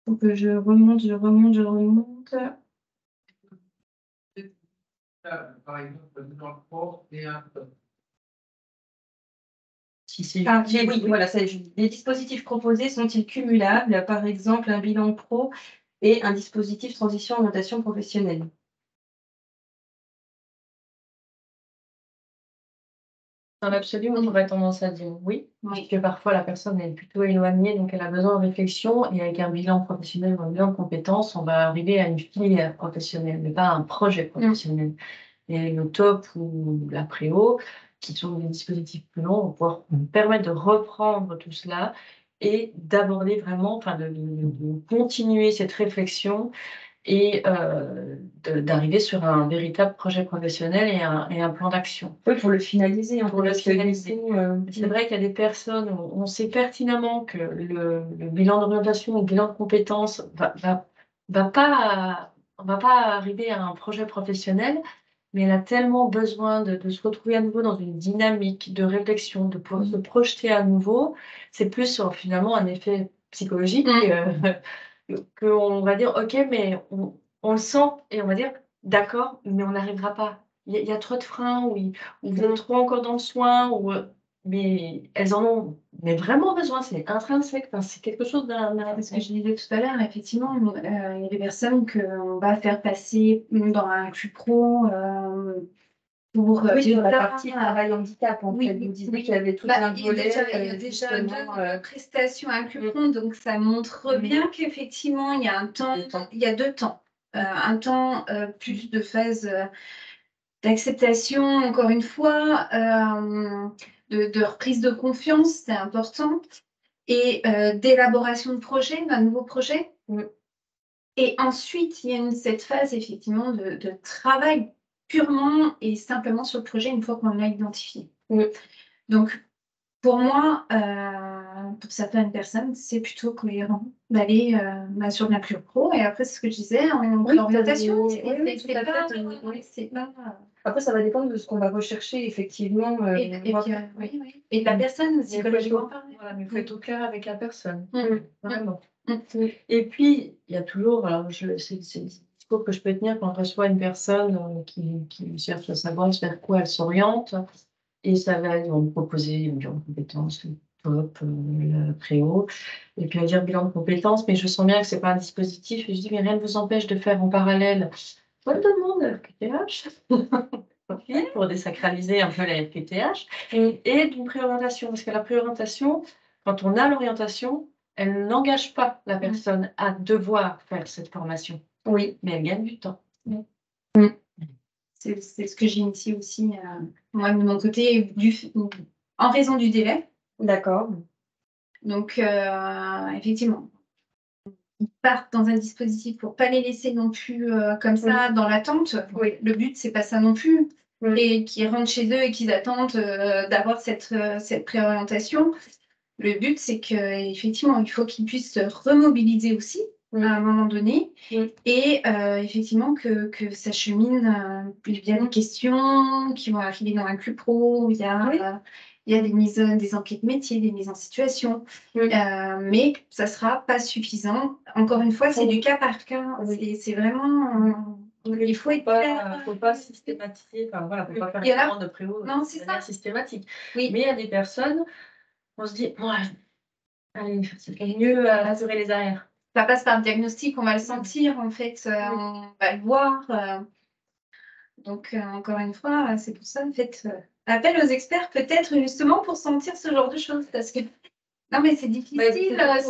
Faut que je remonte. Par exemple, dans le port et un peu. Ah, oui, voilà, ça, les dispositifs proposés sont-ils cumulables, par exemple un bilan pro et un dispositif transition orientation professionnelle? Dans l'absolu, on aurait tendance à dire oui, parce que parfois la personne est plutôt éloignée, donc elle a besoin de réflexion, et avec un bilan professionnel ou un bilan de compétences, on va arriver à une filière professionnelle, mais pas à un projet professionnel. Et le TOP ou la Préo, qui sont des dispositifs plus longs, vont pouvoir permettre de reprendre tout cela et d'aborder vraiment, enfin de continuer cette réflexion et d'arriver sur un véritable projet professionnel et un plan d'action. Oui, pour le finaliser. Pour le finaliser. C'est vrai qu'il y a des personnes, on sait pertinemment que le bilan d'orientation ou le bilan de compétences va pas on va pas arriver à un projet professionnel, mais elle a tellement besoin de se retrouver à nouveau dans une dynamique de réflexion, de pouvoir se projeter à nouveau. C'est plus, finalement un effet psychologique, qu'on va dire: «OK, mais on le sent» et on va dire: «D'accord, mais on n'arrivera pas. Il y a trop de freins ou vous êtes trop encore dans le soin ou» mais elles en ont mais vraiment besoin, c'est intrinsèque, enfin, c'est quelque chose C'est ce que je disais tout à l'heure, effectivement, il y a des personnes qu'on va faire passer dans un CUPRO pour Oui, sur la déjà, partie travail handicap, en oui, fait. Vous disiez oui. qu'il y avait tout Bah, un il y a volet, déjà justement, 2 prestations à CUPRO, donc ça montre bien qu'effectivement, il y a un temps, il y a 2 temps. Un temps, plus de phase, d'acceptation, encore une fois, de reprise de confiance, c'est important et d'élaboration de projet, d'un nouveau projet. Et ensuite, il y a cette phase effectivement de travail purement et simplement sur le projet une fois qu'on l'a identifié. Donc, pour moi, pour certaines personnes, c'est plutôt cohérent d'aller sur de la pure pro. Et après, c'est ce que je disais en préorientation. Oui, tout à fait. C'est pas. Après, ça va dépendre de ce qu'on va rechercher, effectivement. Et puis, et de la personne psychologiquement parlant. Voilà, mais il faut être au clair avec la personne, vraiment. Mm. Et puis, il y a toujours, alors c'est le discours que je peux tenir quand je reçois une personne qui cherche à savoir vers quoi elle s'oriente. Et ça va, ils vont me proposer une bilan de compétences, top, le préau. Et puis on va dire bilan de compétences, mais je sens bien que c'est pas un dispositif. Et je dis, mais rien ne vous empêche de faire en parallèle votre demande à la FQTH, ok, pour désacraliser un peu la FQTH, et d'une préorientation. Parce que la préorientation, quand on a l'orientation, elle n'engage pas la personne à devoir faire cette formation. Oui. Mais elle gagne du temps. C'est ce que j'ai initié aussi, moi de mon côté, en raison du délai. D'accord. Donc, effectivement, ils partent dans un dispositif pour pas les laisser non plus comme ça dans l'attente. Oui. Le but, c'est pas ça non plus. Oui. Et qu'ils rentrent chez eux et qu'ils attendent d'avoir cette préorientation. Le but, c'est qu'effectivement, il faut qu'ils puissent se remobiliser aussi à un moment donné. Et effectivement, que ça chemine via des questions qui vont arriver dans un CUPRO, il y a des enquêtes métiers, des mises en situation. Mais ça sera pas suffisant. Encore une fois, c'est du cas par cas. C'est vraiment... il faut être clair. Faut pas systématiser, enfin voilà, faut pas faire Il y en a- une demande de préau Non, de c'est manière ça. systématique. Oui. Mais il y a des personnes, on se dit, ouais, allez, c'est mieux à rassurer les arrières. Ça passe par le diagnostic, on va le sentir en fait, on va le voir. Donc, encore une fois, c'est pour ça, faites appel aux experts, peut-être justement pour sentir ce genre de choses. Parce que non, mais c'est difficile,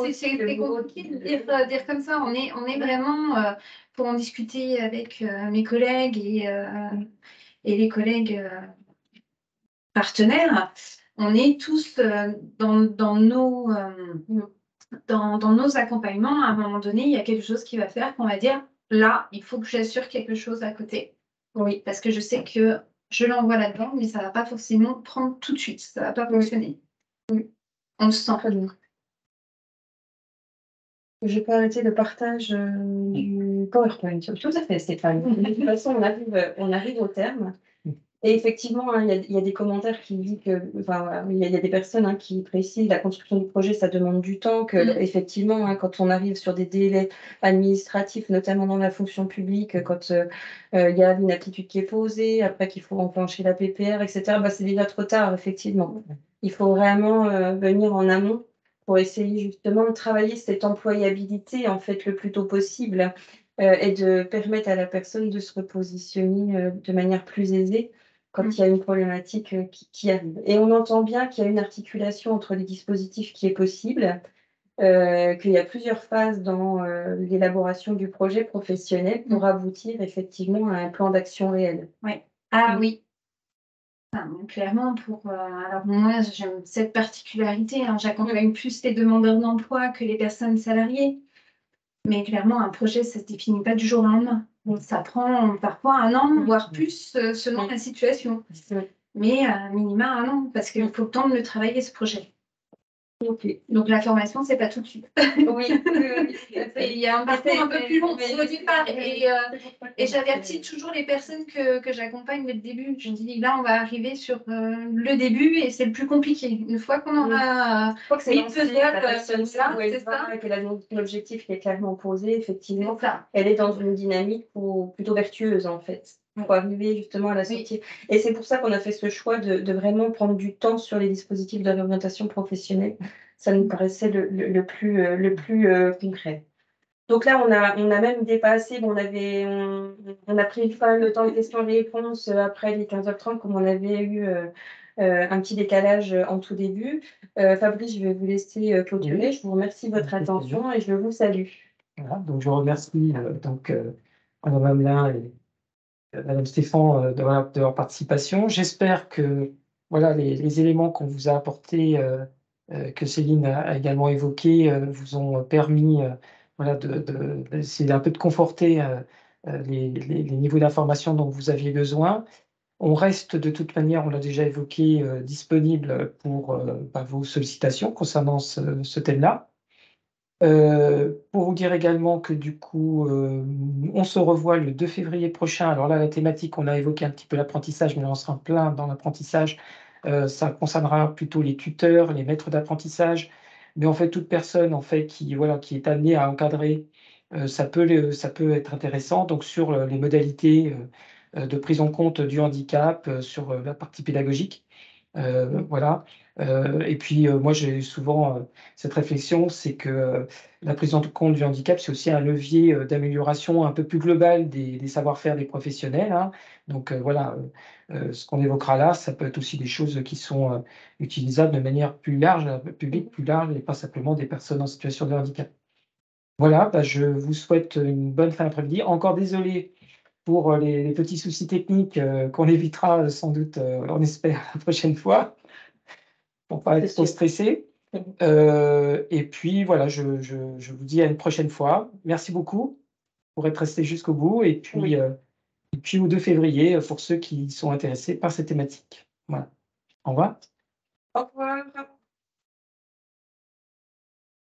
c'est compliqué de dire comme ça. On est vraiment pour en discuter avec mes collègues et les collègues partenaires. On est tous dans nos accompagnements. À un moment donné, il y a quelque chose qui va faire qu'on va dire là, il faut que j'assure quelque chose à côté. Oui, parce que je sais que je l'envoie là-dedans, mais ça ne va pas forcément prendre tout de suite. Ça ne va pas fonctionner. On le sent. Très bien. Je peux arrêter le partage du PowerPoint. Tout à fait, Stéphane. De toute façon, on arrive au terme. Et effectivement, hein, il y a des commentaires qui disent que, enfin, voilà, il y a des personnes qui précisent la construction du projet, ça demande du temps, que effectivement, quand on arrive sur des délais administratifs, notamment dans la fonction publique, quand il y a l'inaptitude qui est posée, après qu'il faut enclencher la PPR, etc., c'est déjà trop tard, effectivement. Il faut vraiment venir en amont pour essayer justement de travailler cette employabilité, en fait, le plus tôt possible, et de permettre à la personne de se repositionner de manière plus aisée quand il y a une problématique qui arrive. Et on entend bien qu'il y a une articulation entre les dispositifs qui est possible, qu'il y a plusieurs phases dans l'élaboration du projet professionnel pour aboutir effectivement à un plan d'action réel. Oui. Clairement, alors moi, j'aime cette particularité. J'accompagne plus les demandeurs d'emploi que les personnes salariées. Mais clairement, un projet, ça ne se définit pas du jour au lendemain. Ça prend parfois 1 an, voire plus, selon la situation. Mais minima 1 an, parce qu'il faut le temps de le travailler, ce projet. OK. Donc la formation, c'est pas tout de suite. Oui, Et il y a un parcours un peu plus long au départ. Et j'avertis tout. toujours les personnes que j'accompagne dès le début. Je dis là, on va arriver sur le début et c'est le plus compliqué. Une fois qu'on aura Je crois que c'est mis lancé, faisable, la personne sait là, où elle c'est va ça. et qu'elle a l'objectif qui est clairement posé, effectivement. C'est ça. Elle est dans une dynamique plutôt vertueuse, en fait, pour arriver justement à la Oui. sortie. Et c'est pour ça qu'on a fait ce choix de vraiment prendre du temps sur les dispositifs de l'orientation professionnelle. Ça nous paraissait le plus concret. Donc là, on a même dépassé, bon, on a pris quand même le temps de questions-réponses après les 15h30, comme on avait eu un petit décalage en tout début. Fabrice, je vais vous laisser clôturer. Oui. Je vous remercie de votre Avec plaisir. attention et je vous salue. Voilà, donc je remercie Madame Hamelin et Madame Stéphane de leur participation. J'espère que voilà, les éléments qu'on vous a apportés, que Céline a également évoqués, vous ont permis voilà, d'essayer un peu de conforter les niveaux d'information dont vous aviez besoin. On reste de toute manière, on l'a déjà évoqué, disponible pour vos sollicitations concernant ce thème-là. Pour vous dire également que du coup, on se revoit le 2 février prochain. Alors là, la thématique, on a évoqué un petit peu l'apprentissage, mais là, on sera en plein dans l'apprentissage. Ça concernera plutôt les tuteurs, les maîtres d'apprentissage, mais en fait, toute personne en fait qui voilà, qui est amenée à encadrer, ça peut être intéressant. Donc sur, les modalités, de prise en compte du handicap, sur, la partie pédagogique. Voilà, et puis, moi, j'ai souvent, cette réflexion, c'est que, la prise en compte du handicap, c'est aussi un levier, d'amélioration un peu plus global des savoir-faire des professionnels, hein. Donc, voilà, ce qu'on évoquera là, ça peut être aussi des choses qui sont, utilisables de manière plus large, un public plus large et pas simplement des personnes en situation de handicap. Voilà, je vous souhaite une bonne fin d'après-midi. Encore désolé pour, les petits soucis techniques, qu'on évitera, sans doute, on espère la prochaine fois, pour pas être C'est trop sûr. stressé. Et puis voilà, je vous dis à une prochaine fois. Merci beaucoup pour être resté jusqu'au bout Oui. et puis au 2 février, pour ceux qui sont intéressés par cette thématique. Voilà. Au revoir. Au revoir.